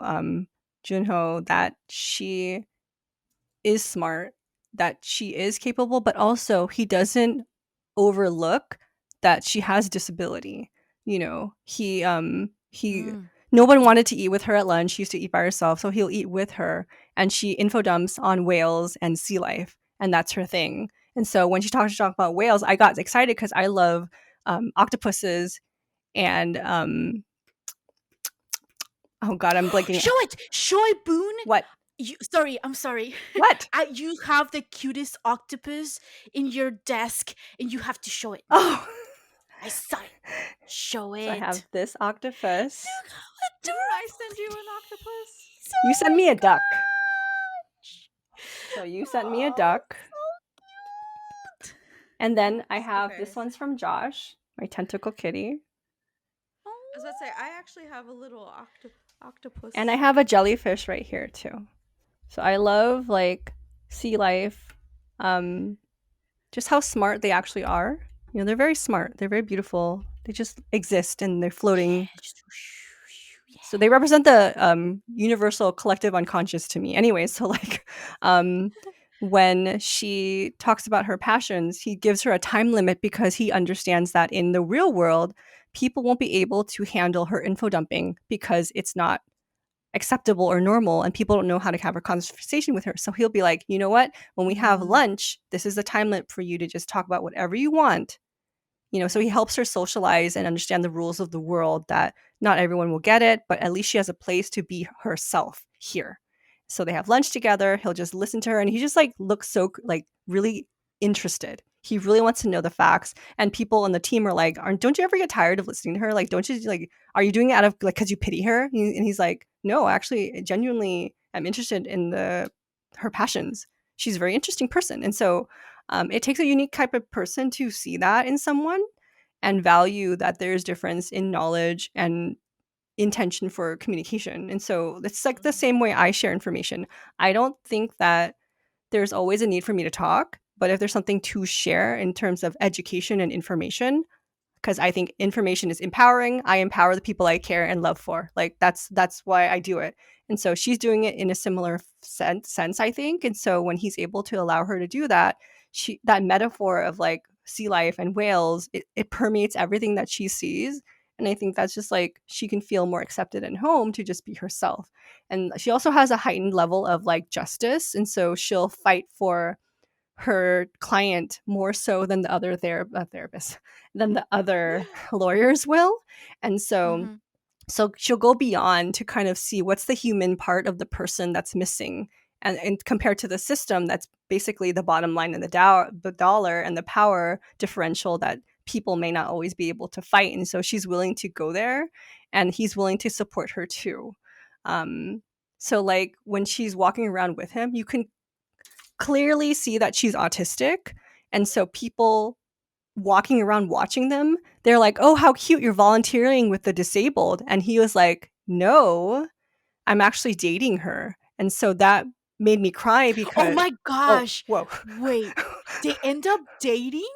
Junho that she is smart, that she is capable, but also he doesn't overlook that she has disability. You know, he Mm. no one wanted to eat with her at lunch. She used to eat by herself, so he'll eat with her, and she info dumps on whales and sea life, and that's her thing. And so when she talks about whales, I got excited because I love octopuses and oh god, I'm blanking. Show it, show it, Boone. What? I'm sorry. What? You have the cutest octopus in your desk, and you have to show it. Oh, I saw it. Show so I have it. this octopus. Look how Didn't I adorable send you he an octopus? is. You Oh sent my me a duck. gosh. So you sent me a Oh, duck. so cute. And then I Yes, have okay. this one's from Josh, my tentacle kitty. I was about to say, I actually have a little octopus. And I have a jellyfish right here too. So I love like sea life. Just how smart they actually are. You know, they're very smart. They're very beautiful. They just exist and they're floating. Yeah. So they represent the universal collective unconscious to me. Anyway, so like when she talks about her passions, he gives her a time limit because he understands that in the real world, people won't be able to handle her info dumping because it's not acceptable or normal and people don't know how to have a conversation with her. So he'll be like, you know what? When we have Mm. lunch, this is the time limit for you to just talk about whatever you want. You know, so he helps her socialize and understand the rules of the world that not everyone will get it, but at least she has a place to be herself here. So they have lunch together. He'll just listen to her, and he just like looks so like really interested. He really wants to know the facts. And people on the team are like, "Aren't don't you ever get tired of listening to her? Like, don't you like are you doing it out of like because you pity her?" And he's like, "No, actually, genuinely, I'm interested in the her passions. She's a very interesting person." And so it takes a unique type of person to see that in someone and value that there's difference in knowledge and intention for communication. And so it's like the Mhm. same way I share information. I don't think that there's always a need for me to talk, but if there's something to share in terms of education and information, because I think information is empowering. I empower the people I care and love for. Like that's why I do it. And so she's doing it in a similar sense, I think. And so when he's able to allow her to do that, she that metaphor of like sea life and whales, it permeates everything that she sees. And I think that's just like she can feel more accepted at home to just be herself. And she also has a heightened level of like justice. And so she'll fight for her client more so than the other therapists than the other lawyers will. And so Mm-hmm. she'll go beyond to kind of see what's the human part of the person that's missing, and compared to the system that's basically the bottom line and the dollar and the power differential that people may not always be able to fight. And so she's willing to go there, and he's willing to support her too. um so like when she's walking around with him, you can clearly see that she's autistic. And so people walking around watching them, they're like, "Oh, how cute, you're volunteering with the disabled." And he was like, "No, I'm actually dating her." And so that made me cry Oh because my oh, gosh. whoa. Wait. They end up dating?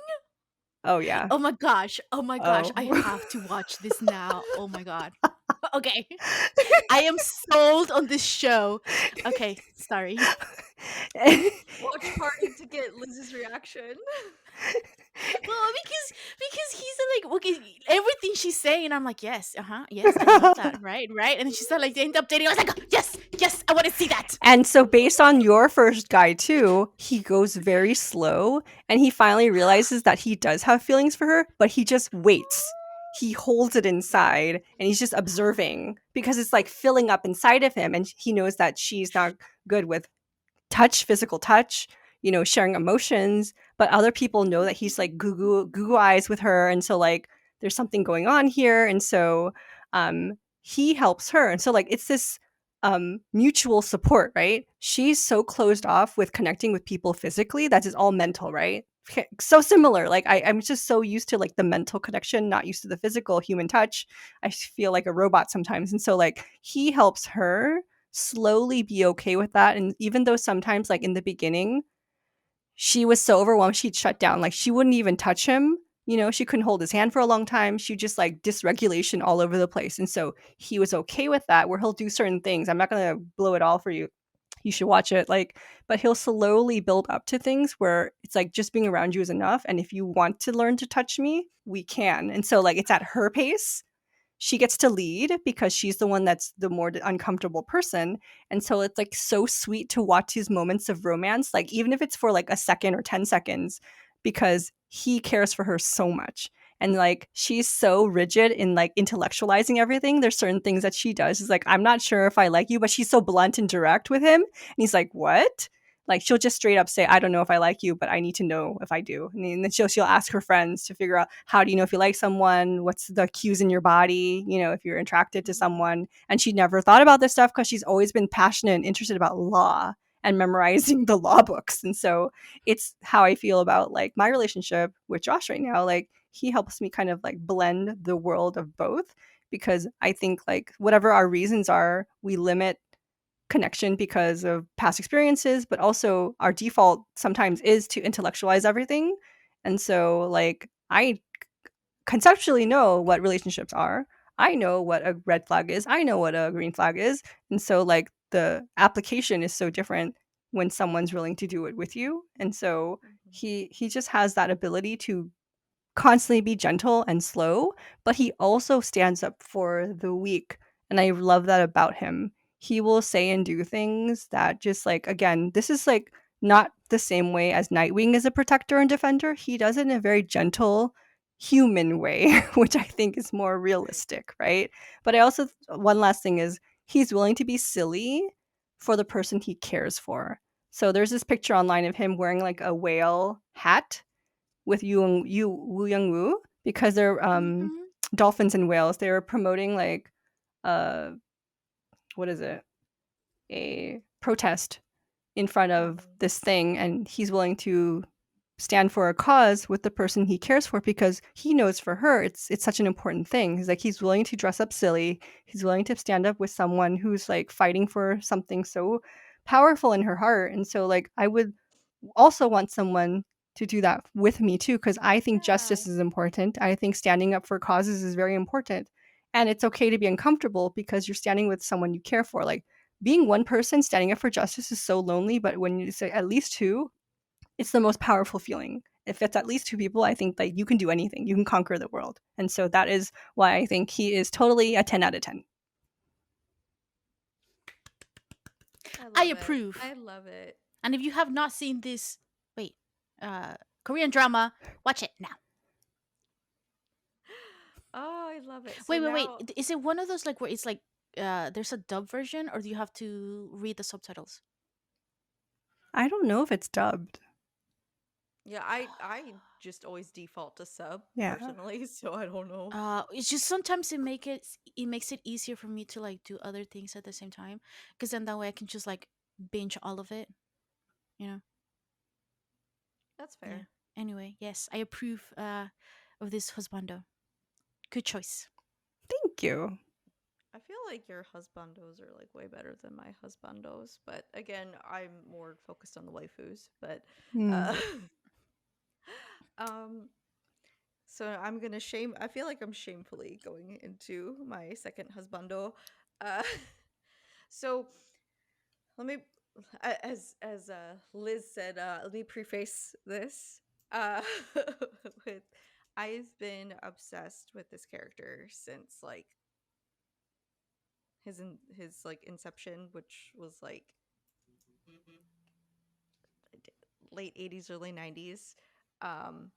Oh yeah. Oh my gosh. Oh my gosh. I Oh. have to watch this now. Oh my god. Okay. I am sold on this show. Okay, sorry. Watch party to get Liz's reaction. Well, because he's like, okay, everything she's saying, I'm like, yes, yes, I love that, right, and then she said like they end up dating. I was like, oh, yes, I want to see that. And so based on your first guy too, he goes very slow, and he finally realizes that he does have feelings for her, but he just waits. He holds it inside, and he's just observing because it's like filling up inside of him, and he knows that she's not good with touch, physical touch, sharing emotions, but other people know that he's like goo eyes with her. And so like there's something going on here. And so he helps her. And so like it's this mutual support, right? She's so closed off with connecting with people physically that is all mental, right? So similar. Like I'm just so used to like the mental connection, not used to the physical human touch. I feel like a robot sometimes. And so like he helps her slowly be okay with that. And even though sometimes, like in the beginning, she was so overwhelmed, she'd shut down. Like she wouldn't even touch him. She couldn't hold his hand for a long time. She just like dysregulation all over the place. And so he was okay with that, where he'll do certain things. I'm not going to blow it all for you. You should watch it. Like, but he'll slowly build up to things where it's like just being around you is enough. And if you want to learn to touch me, we can. And so like it's at her pace. She gets to lead because she's the one that's the more uncomfortable person. And so it's like so sweet to watch his moments of romance, like even if it's for like a second or 10 seconds, because he cares for her so much. And like she's so rigid in like intellectualizing everything. There's certain things that she does. Is like, "I'm not sure if I like you," but she's so blunt and direct with him. And he's like, "What?" Like she'll just straight up say, "I don't know if I like you, but I need to know if I do." And then she'll ask her friends to figure out, how do you know if you like someone? What's the cues in your body? If you're attracted to someone. And she never thought about this stuff because she's always been passionate and interested about law and memorizing the law books. And so it's how I feel about like my relationship with Josh right now. Like he helps me kind of like blend the world of both, because I think like whatever our reasons are, we limit connection because of past experiences, but also our default sometimes is to intellectualize everything. And so like I conceptually know what relationships are. I know what a red flag is. I know what a green flag is. And so like the application is so different when someone's willing to do it with you. And so Mhm. he just has that ability to constantly be gentle and slow, but he also stands up for the weak. And I love that about him. He will say and do things that just like, again, this is like not the same way as Nightwing is a protector and defender. He does it in a very gentle, human way, which I think is more realistic, right? But I also, one last thing is, he's willing to be silly, for the person he cares for. So there's this picture online of him wearing like a whale hat with Woo Young Woo because they're Mm-hmm. dolphins and whales. They were promoting like uh what is it? A protest in front of Mhm. this thing, and he's willing to stand for a cause with the person he cares for because he knows for her it's such an important thing. He's like he's willing to dress up silly. He's willing to stand up with someone who's like fighting for something so powerful in her heart. And so like I would also want someone to do that with me too because I think Yeah. justice is important. I think standing up for causes is very important. And it's okay to be uncomfortable because you're standing with someone you care for. Like being one person standing up for justice is so lonely, but when you say at least two, it's the most powerful feeling. If it's at least two people, I think like you can do anything. You can conquer the world. And so that is why I think he is totally a 10 out of 10. I I love it. approve. I love it. And if you have not seen this, wait, Korean drama, watch it now. Oh, I love it. So Wait. now, Is it one of those like where it's like there's a dub version, or do you have to read the subtitles? I don't know if it's dubbed. yeah, I just always default to sub Yeah. personally, so I don't know. It's just sometimes it makes it easier for me to like do other things at the same time, because then that way I can just like binge all of it. You know? That's Yeah. fair. Anyway, yes, I approve of this husbando. Good choice. Thank you. I feel like your husbandos are like way better than my husbandos, but again, I'm more focused on the waifus. But Hmm. uh, um, so I'm gonna shame. I feel like I'm shamefully going into my second husbando. Uh, so let me, as Liz said, let me preface this uh, with I've been obsessed with this character since like his like inception, which was like late 80s, early 90s. Um,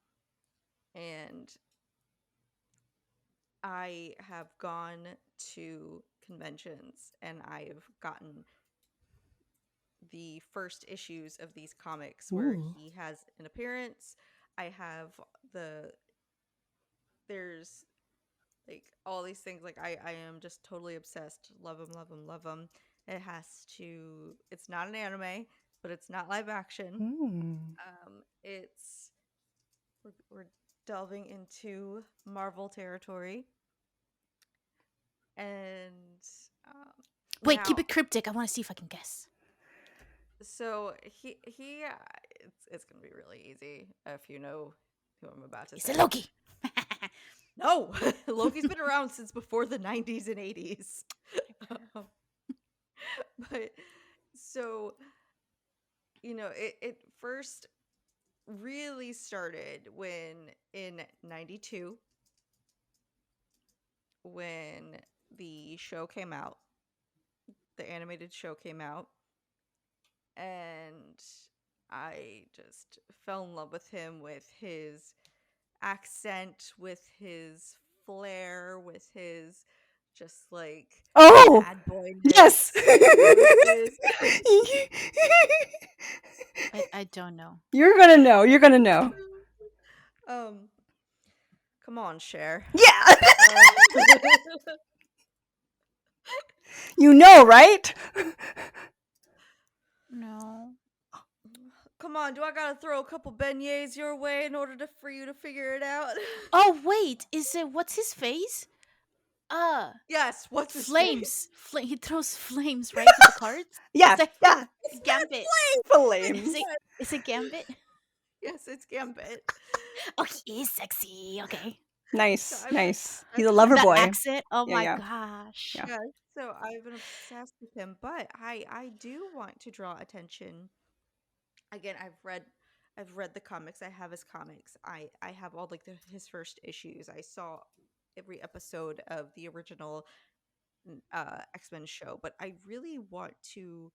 and I have gone to conventions and I've gotten the first issues of these comics where Ooh. he has an appearance. I have there's like all these things. Like I am just totally obsessed. Love him, love him, love him. It's not an anime, but it's not live action. Hmm. It's we're delving into Marvel territory, and Wait, keep now it cryptic. I want to see if I can guess. so he it's gonna be really easy if you know who I'm about to Is it say. Loki? No, Loki's been around since before the 90s and 80s. Um, but so it first really started when in 92 when the show came out, the animated show came out, and I just fell in love with him, with his accent, with his flair, with his just like Oh, bad yes. boyness, with his I don't know. You're gonna know. You're gonna know. um come on, Cher. Yeah. Uh, You know, right? No. come on, do I gotta throw a couple beignets your way in order for you to figure it out? Oh wait, is it what's his face? Uh, Yes, what's his face? flames. He throws flames right with the cards. Is Yeah. that Yeah. It's not Gambit? Flame! Is Flames. it is it Gambit? Yes, it's Gambit. Oh, he is sexy. Okay. So Nice. I've been Nice. He's obsessed a with lover That boy. accent. Oh Yeah. my Yeah. gosh. Yeah. yeah, so I've been obsessed with him, but I do want to draw attention. Again, I've read the comics. I have his comics. I have all like his first issues. I saw every episode of the original X-Men show, but I really want to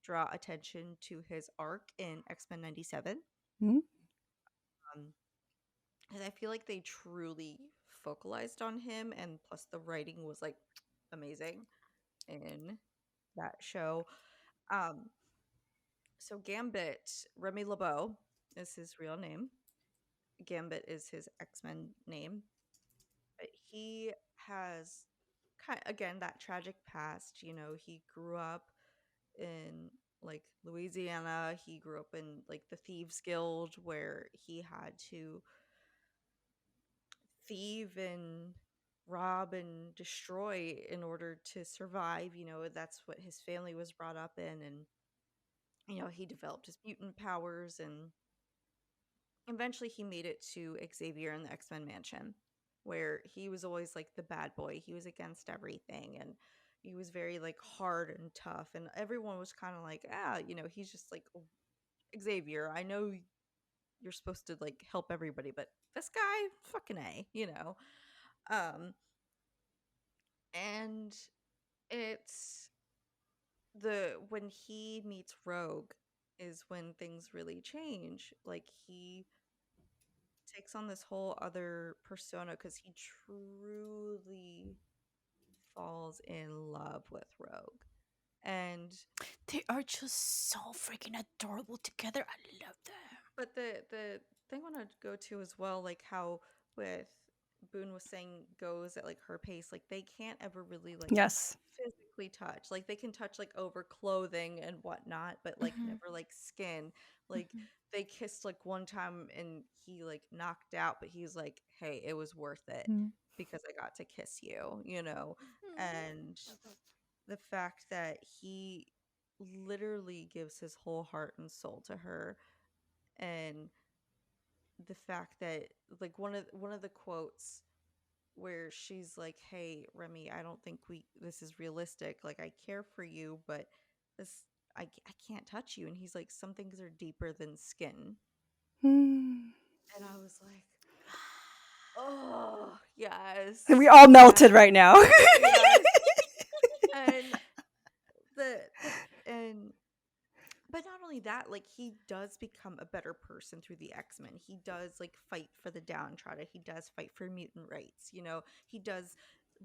draw attention to his arc in X-Men 97. Mhm. Um, and I feel like they truly focalized on him, and plus the writing was like amazing in that show. Um, so Gambit, Remy LeBeau is his real name. Gambit is his X-Men name. But he has again that tragic past. You know, he grew up in like Louisiana. He grew up in like the Thieves Guild where he had to thieve and rob and destroy in order to survive. You know, that's what his family was brought up in. And, you know, he developed his mutant powers and eventually he made it to Xavier in the X-Men Mansion, where he was always like the bad boy. He was against everything and he was very like hard and tough and everyone was kind of like, "Ah, you know, he's just like Xavier. I know you're supposed to like help everybody, but this guy fucking A, you know." Um and it's the when he meets Rogue is when things really change. Like he takes on this whole other persona because he truly falls in love with Rogue. And They are just so freaking adorable together. I love them. but the thing I want to go to as well, like how with Boone was saying goes at like her pace, like they can't ever really like Yes. physically touch. Like they can touch like over clothing and whatnot, but like Hmm. never like skin. Like Hmm. they kissed like one time and he like knocked out, but he's like, "Hey, it was worth it Mm. because I got to kiss you," you know? And the fact that he literally gives his whole heart and soul to her and the fact that like one of the quotes where she's like, "Hey, Remy, I don't think this is realistic. Like I care for you, but this I can't touch you." And he's like, "Some things are deeper than skin." Mm. And I was like, "Oh, We yes. all Yes. melted right now. Yes." And the and but not only that, like he does become a better person through the X-Men. He does like fight for the downtrodden. He does fight for mutant rights. You know, he does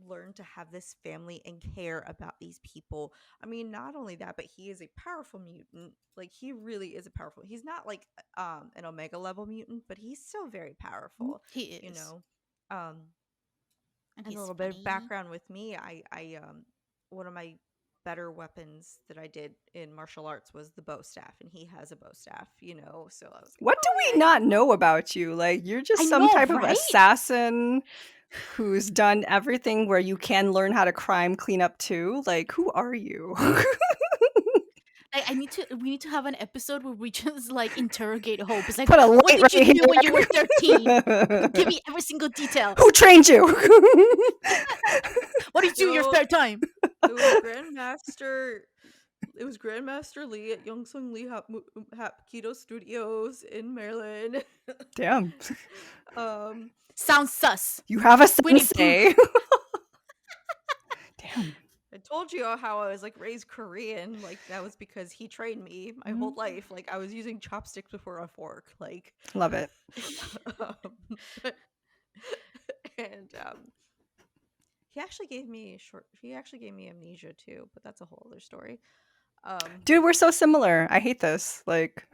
learn to have this family and care about these people. I mean, not only that, but he is a powerful mutant. Like he really is a powerful. He's not like an omega level mutant, but he's still very powerful, He you is. know. And And a he's little bit of funny. background with me, I one of my better weapons that I did in martial arts was the bow staff, and he has a bow staff, you know. So I was like, What do "Oh we yeah, you not know." know about you? Like, you're I just some know, type of right? assassin who's done everything where you can learn how to crime clean up too. Like, who are you? I need to. We need to have an episode where we just like interrogate Hope. It's like, Put a what light did you right do when you were 13? Give here. me every single detail. Who trained you? What do you do in your No, spare time? it was Grandmaster. It was Grandmaster Lee at Youngsung Lee Hapkido Studios in Maryland. Damn. um, Sounds sus. You have a We need proof. sensei. Damn. I told you how I was like raised Korean. Like that was because he trained me my whole Mhm. life. Like I was using chopsticks before a fork. Like, Love it. um, and he actually gave me amnesia too, but that's a whole other story. Um, Dude, we're so similar. I hate this. Like,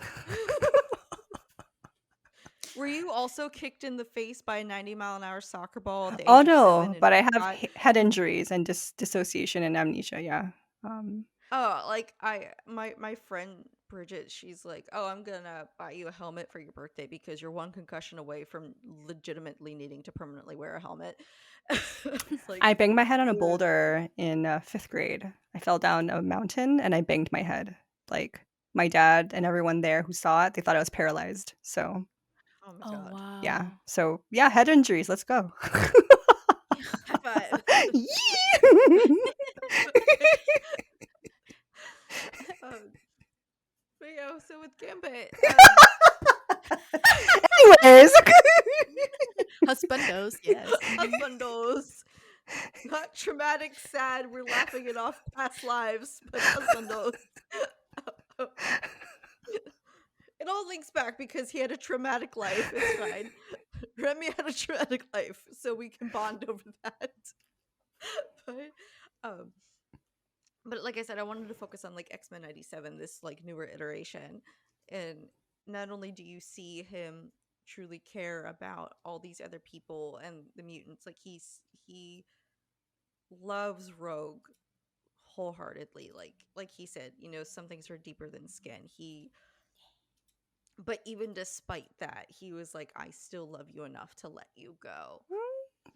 were you also kicked in the face by a 90-mile-an-hour soccer ball at the oh age of 7 no, and but I have got head injuries and dissociation and amnesia. Yeah. oh, like my friend Bridget, she's like, "Oh, I'm gonna buy you a helmet for your birthday because you're one concussion away from legitimately needing to permanently wear a helmet." It's like, I banged my head on a "Ugh." boulder in 5th grade. I fell down a mountain and I banged my head. Like, my dad and everyone there who saw it, they thought I was paralyzed. So, Oh my Oh god. yeah. wow. So, yeah, head injuries. Let's go. High five. Yee! um, but yeah, so with Gambit, Anyways. Husbandos, yes. husbandos. Not traumatic, sad, we're laughing it off past lives, but husbandos. It all links back because he had a traumatic life. It's fine. Remy had a traumatic life, so we can bond over that. But um But like I said, I wanted to focus on like X-Men 97, this like newer iteration. And not only do you see him truly care about all these other people and the mutants, like he loves Rogue wholeheartedly. Like he said, some things are deeper than skin. But even despite that, he was like, I still love you enough to let you go.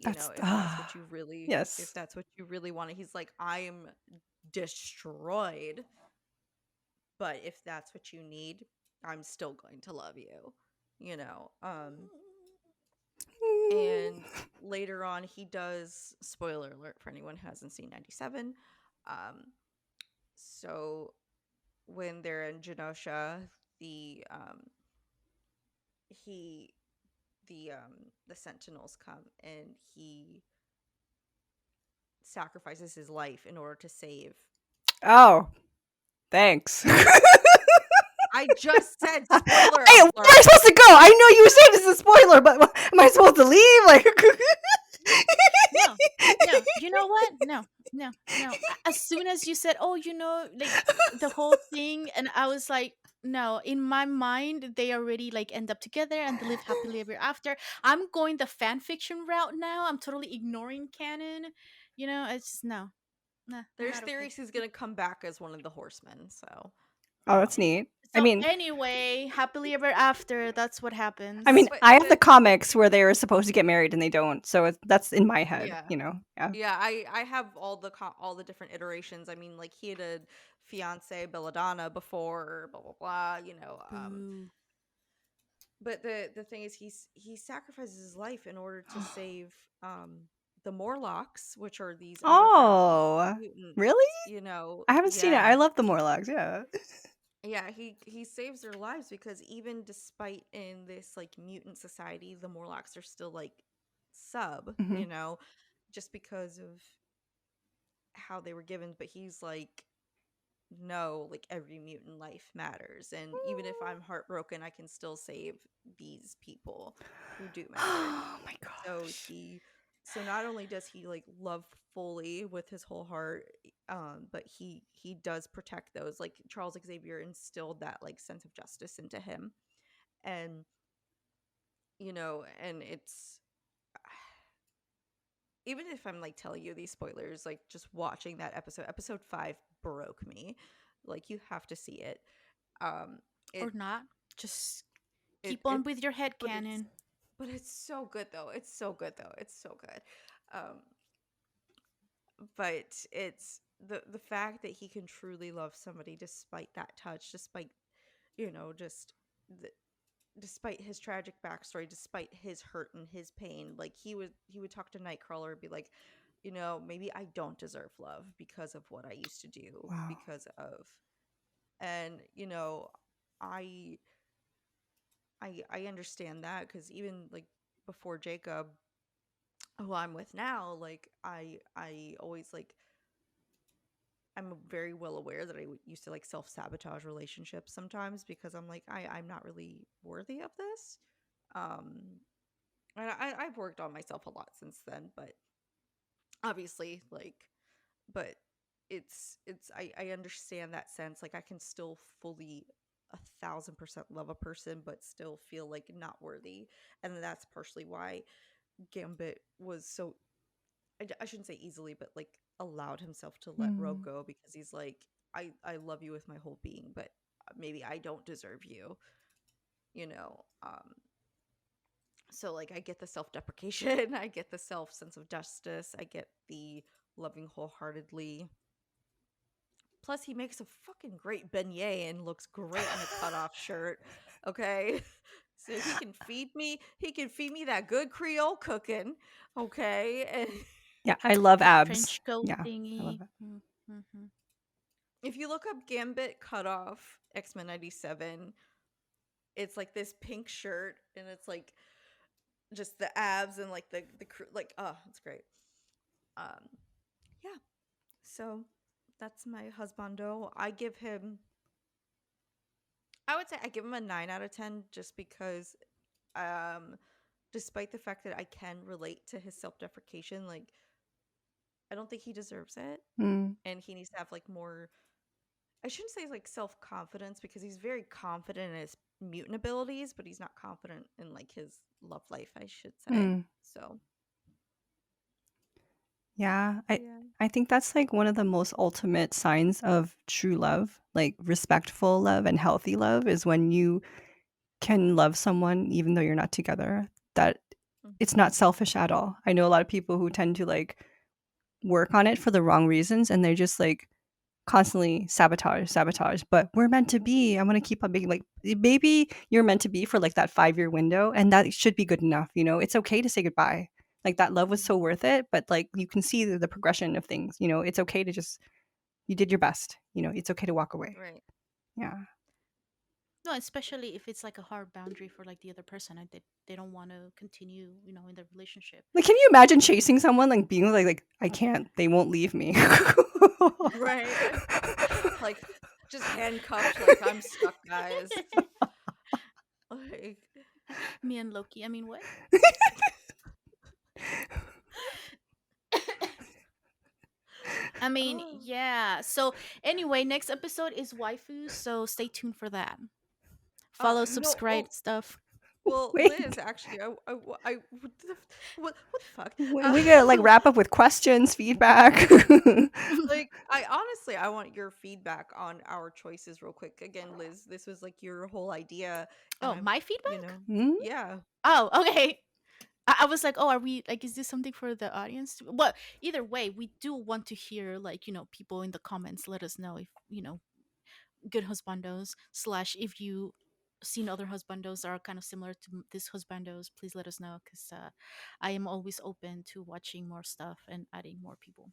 That's If that's what you really if yes. that's what you really wanted. He's like, I'm destroyed, but if that's what you need, I'm still going to love you. You know. And later on he does, spoiler alert for anyone who hasn't seen 97. So when they're in Genosha, the he the Sentinels come and he sacrifices his life in order to save. Oh, thanks. I just said spoiler Hey, where am I alert. supposed to go? I know you said it's a spoiler, but am I supposed to leave? Like, No, no. You know what? No, no, no. As soon as you said, "Oh, like the whole thing," and I was like, "No." In my mind, they already like end up together and they live happily ever after. I'm going the fan fiction route now. I'm totally ignoring canon. It's just no, nah, There's not okay. theories he's gonna come back as one of the horsemen. So, oh, that's neat. I So mean, anyway, happily ever after. That's what I happens. mean, but I have the comics where they were supposed to get married and they don't, so that's in my head, yeah, Yeah. yeah. I have all the different iterations. I mean, like he had a fiance Belladonna before, blah blah blah. Boo. But the thing is, he sacrifices his life in order to save the Morlocks, which are these underground Oh, mutants. really? I haven't seen it. I Yeah. love the Morlocks. Yeah. Yeah, he saves their lives because even despite in this like mutant society, the Morlocks are still like sub, Hmm. just because of how they were given. But he's like, no, like every mutant life matters, and even if I'm heartbroken, I can still save these people who do matter. Oh my So gosh. so not only does he like love fully with his whole heart, but he does protect those. Like Charles Xavier instilled that like sense of justice into him. And and it's even if I'm like telling you these spoilers, like just watching that episode 5 broke me. Like you have to see it. Um Or it not. Just it keep it on with your head but it's canon. but it's so good though. It's so good though. It's so good. Um but it's the fact that he can truly love somebody despite that touch, despite just the, despite his tragic backstory, despite his hurt and his pain. Like he would talk to Nightcrawler and be like, maybe I don't deserve love because of what I used to do, Wow. because of. And I I understand that, because even like before Jacob, who I'm with now, like I always like, I'm very well aware that used to like self-sabotage relationships sometimes, because I'm like, I'm not really worthy of this. Um and I've worked on myself a lot since then, but obviously, like, but I understand that sense. Like I can still fully 1,000% love a person, but still feel like not worthy. And that's partially why Gambit was so, I shouldn't say easily, but like allowed himself to let Rogue Mm. go, because he's like, I love you with my whole being, but maybe I don't deserve you, you know. So like I get the self-deprecation, I get the self sense of justice, I get the loving wholeheartedly. Plus he makes a fucking great beignet and looks great in a cutoff shirt. Okay. So he can feed me that good Creole cooking. Okay. And Yeah, I love The abs. trench coat Yeah, I love thingy. it. Mm-hmm. if you look up Gambit cutoff X-Men 97, it's like this pink shirt, and it's like just the abs and like like, oh, it's great. Um yeah. So that's my husbando. I would say I give him a 9 out of 10, just because um despite the fact that I can relate to his self-deprecation, like I don't think he deserves it, Mm, and he needs to have like more. I shouldn't say like self confidence because he's very confident in his mutant abilities, but he's not confident in like his love life. I should say. mm. So Yeah, yeah. I think that's like one of the most ultimate signs of true love, like respectful love and healthy love is when you can love someone even though you're not together. That it's Hmm. not selfish at all. I know a lot of people who tend to like work on it for the wrong reasons and they just like constantly sabotage, but we're meant to be. I want to keep on being like maybe you're meant to be for like that 5-year window and that should be good enough, you know. It's okay to say goodbye. Like that love was so Hmm. worth it, but like you can see the progression of things, you know. It's okay to just you did your best, you know. It's okay to walk away. Right. Yeah. No, especially if it's like a hard boundary for like the other person and they don't want to continue, in the relationship. Like can you imagine chasing someone like being like I can't, they won't leave me. Right. Like just handcuffed. Like I'm stuck, guys. Like Me and Loki. I mean, what? I mean, oh. yeah. So anyway, next episode is waifus, so stay tuned for that. Follow, No. subscribe, stuff. Well, Liz, Wait. actually, what the fuck? We gotta like wrap up with questions, feedback. Like, I honestly, I want your feedback on our choices real quick. Again, Liz, this was like your whole idea, and Oh, I'm, my you feedback? know, Hmm? yeah. Oh, okay. I was like, oh, are we like, is this something for the audience? Well, either way, we do want to hear like, people in the comments. Let us know if, good husbandos slash if you seen other husbandos that are kind of similar to this husbandos. Please let us know because I am always open to watching more stuff and adding more people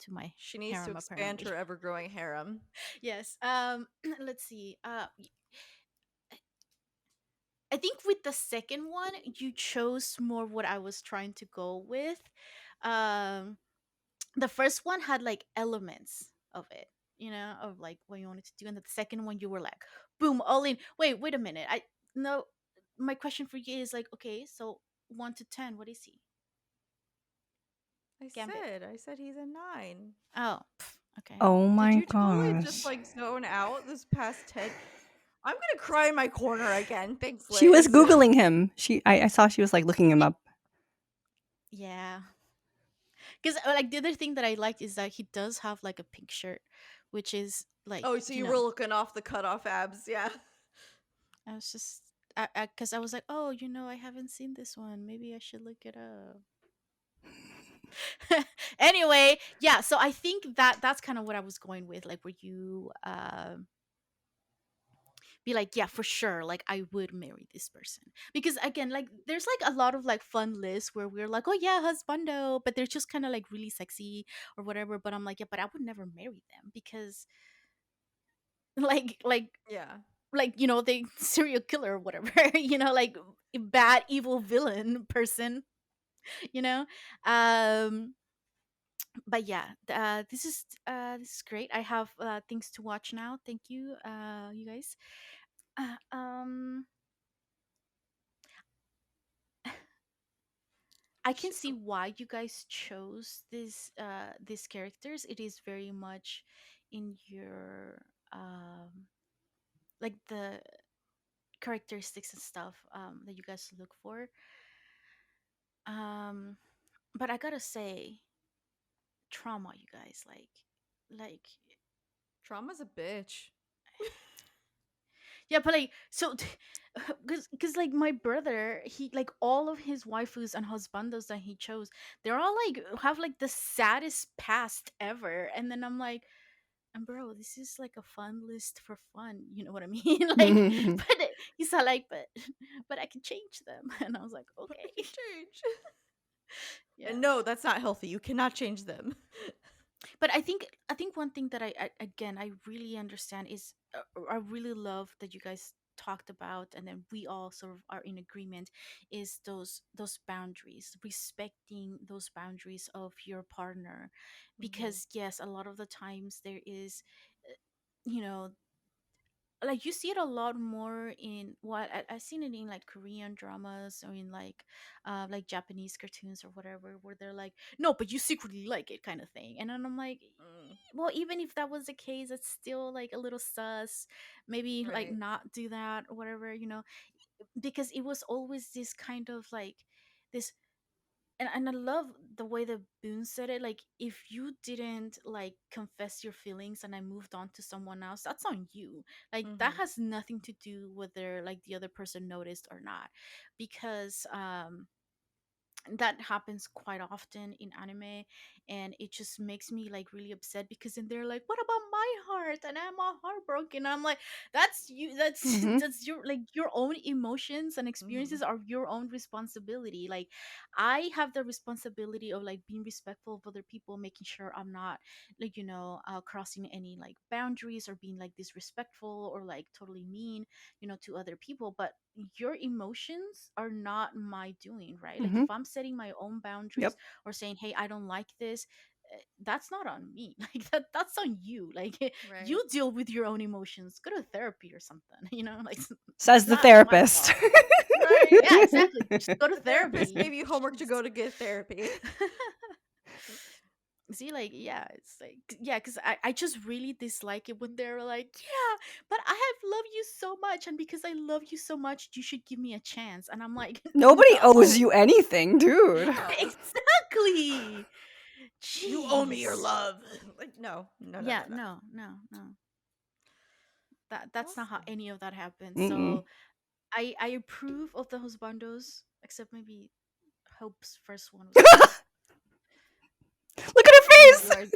to my She needs to harem expand apparently. her ever-growing harem. Yes. Let's see. I think with the second one, you chose more what I was trying to go with. Um, the first one had like elements of it, of like what you wanted to do, and the second one you were like, boom, all in. Wait a minute. I no. My question for you is like, okay, so 1 to 10, what is he? Gambit. I said he's a 9. Oh, okay. Oh Did my you totally just gosh. like zone out this past 10? I'm gonna cry in my corner again. Thanks, She was Liz. Googling him. I saw she was like looking him up. Yeah, because like the other thing that I liked is that he does have like a pink shirt, which is like, Oh, so you were looking off the cut off abs, yeah. I was just, because I was like, oh, I haven't seen this one. Maybe I should look it up. Anyway, yeah. So I think that's kind of what I was going with, like, where you be like, yeah, for sure, like I would marry this person, because again, like there's like a lot of like fun lists where we're like, oh yeah, husbando, but they're just kind of like really sexy or whatever. But I'm like, yeah, but I would never marry them because like like Yeah. they serial killer or whatever, like bad evil villain person, you know um but yeah, this is great. I have things to watch now. Thank you, you guys. uh, um I can see So why you guys chose these characters. It is very much in your like the characteristics and stuff that you guys look for. um but I gotta say, trauma, you guys, like Trauma's a bitch. yeah, but like, so because like my brother, he like all of his waifus and husbandos that he chose, they're all like have like the saddest past ever. And then I'm like, and bro, this is like a fun list for fun, you know what I mean? Like, but he's all like, but I can change them. And I was like, But I okay. can change. Yeah. And no, that's not healthy. You cannot change them. But I think one thing that I again, I really understand is, I really love that you guys talked about, and then we all sort of are in agreement, is those boundaries, respecting those boundaries of your partner. Hmm. Because yes, a lot of the times there is, you know like you see it a lot more in what I've seen it in like Korean dramas or in like Japanese cartoons or whatever, where they're like, no, but you secretly like it kind of thing. And then I'm like, Mm, well, even if that was the case, it's still like a little sus. Maybe like right. not do that or whatever, because it was always this kind of like this. And I love the way that Boone said it. Like, if you didn't like confess your feelings and I moved on to someone else, that's on you. Like, that Mm-hmm. has nothing to do with whether like the other person noticed or not, because that happens quite often in anime, and it just makes me like really upset, because then they're like, what about my heart, and I'm all heartbroken. I'm like, that's you, that's Hmm. that's your like your own emotions and Mm-hmm. experiences are your own responsibility. Like, I have the responsibility of like being respectful of other people, making sure I'm not like crossing any like boundaries or being like disrespectful or like totally mean, to other people. But your emotions are not my doing, right? Like, if Hmm. I'm setting my own boundaries Yep. or saying, hey, I don't like this, that's not on me. Like, that's on you. Like, Right. you deal with your own emotions, go to therapy or something. Like, Says it's the not my therapist. fault. Right. Yeah, exactly, just go to The therapist therapy. gave you homework to go to get therapy. See, like, yeah, it's like, yeah, because I just really dislike it when they're like, yeah, but I have loved you so much, and because I love you so much, you should give me a chance. And I'm like, Nobody owes you no. anything, dude. No. Exactly. You owe me your Jeez. love. Like, no, no, no, no, Yeah, no. no, no, no. That's not how Awesome. any of that happens. Mm-mm. So I approve of the husbandos, except maybe Hope's first one was a little. Look at her I told you face.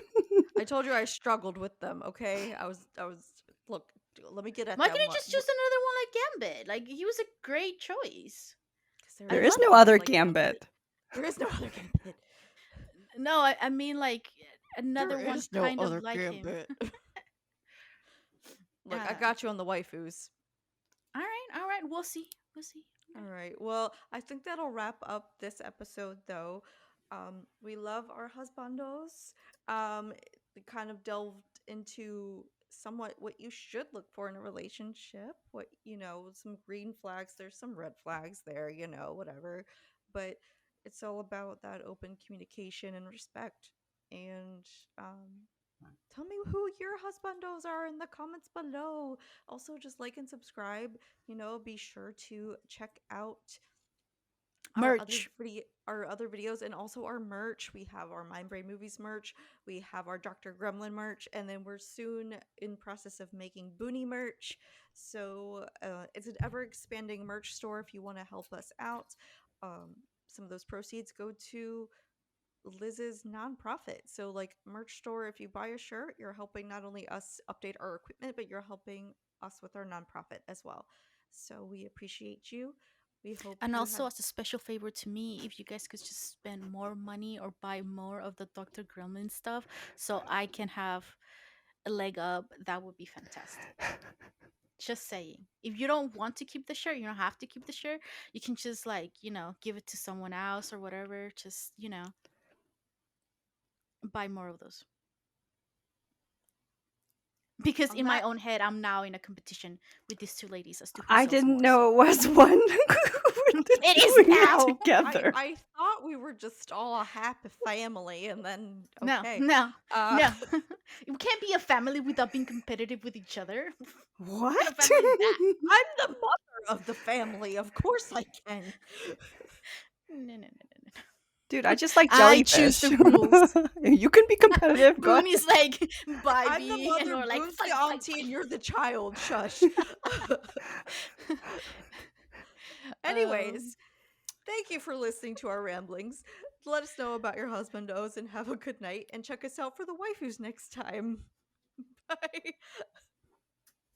I told you I struggled with them, okay? I was look, let me get at Why can't them you what just choose another one like Gambit? Like, he was a great choice. cuz there I There is is love no no him. one other like Gambit. Gambit. There is no other Gambit. No, I mean like There another one is no kind of other like him. Gambit. Look, I uh, got you on the waifus. all right, we'll see. We'll see. All right. Well, I think that'll wrap up this episode, though. We love our husbandos. We kind of delved into somewhat what you should look for in a relationship. What, some green flags. There's some red flags there, whatever. But it's all about that open communication and respect. And tell me who your husbandos are in the comments below. Also, just like and subscribe. Be sure to check out Merch. our other videos and also our merch. We have our Mind Brain Movies merch. We have our Dr. Gremlin merch, and then we're soon in process of making Boonie merch. So it's an ever expanding merch store. If you want to help us out, some of those proceeds go to Liz's nonprofit. So, like, merch store, if you buy a shirt, you're helping not only us update our equipment, but you're helping us with our nonprofit as well. So, we appreciate you. We hope And you also, have. as a special favor to me, if you guys could just spend more money or buy more of the Dr. Gremlin stuff so I can have a leg up, that would be fantastic. Just saying. If you don't want to keep the shirt, you don't have to keep the shirt. You can just like, give it to someone else or whatever. Just, buy more of those. Because On in my that, own head, I'm now in a competition with these two ladies as to who I sells didn't more. know So it was one. We're it is doing it now. together. I thought we were just all a happy family, and then No, okay. no, Uh, no. We can't be a family without being competitive with each other. What kind of What? family is that? I'm the mother of the family. Of course I can. No, no, no, no, no. Dude, I just like I choose jellyfish. the rules. You can be competitive. Go Boone ahead. is like, buy I'm the me, and mother, we're like, Boone's the fight, fight, auntie, and you're the child. Shush. fight. um, Anyways, thank you for listening to our ramblings. Let us know about your husbandos and have a good night. And check us out for the waifus next time. Bye.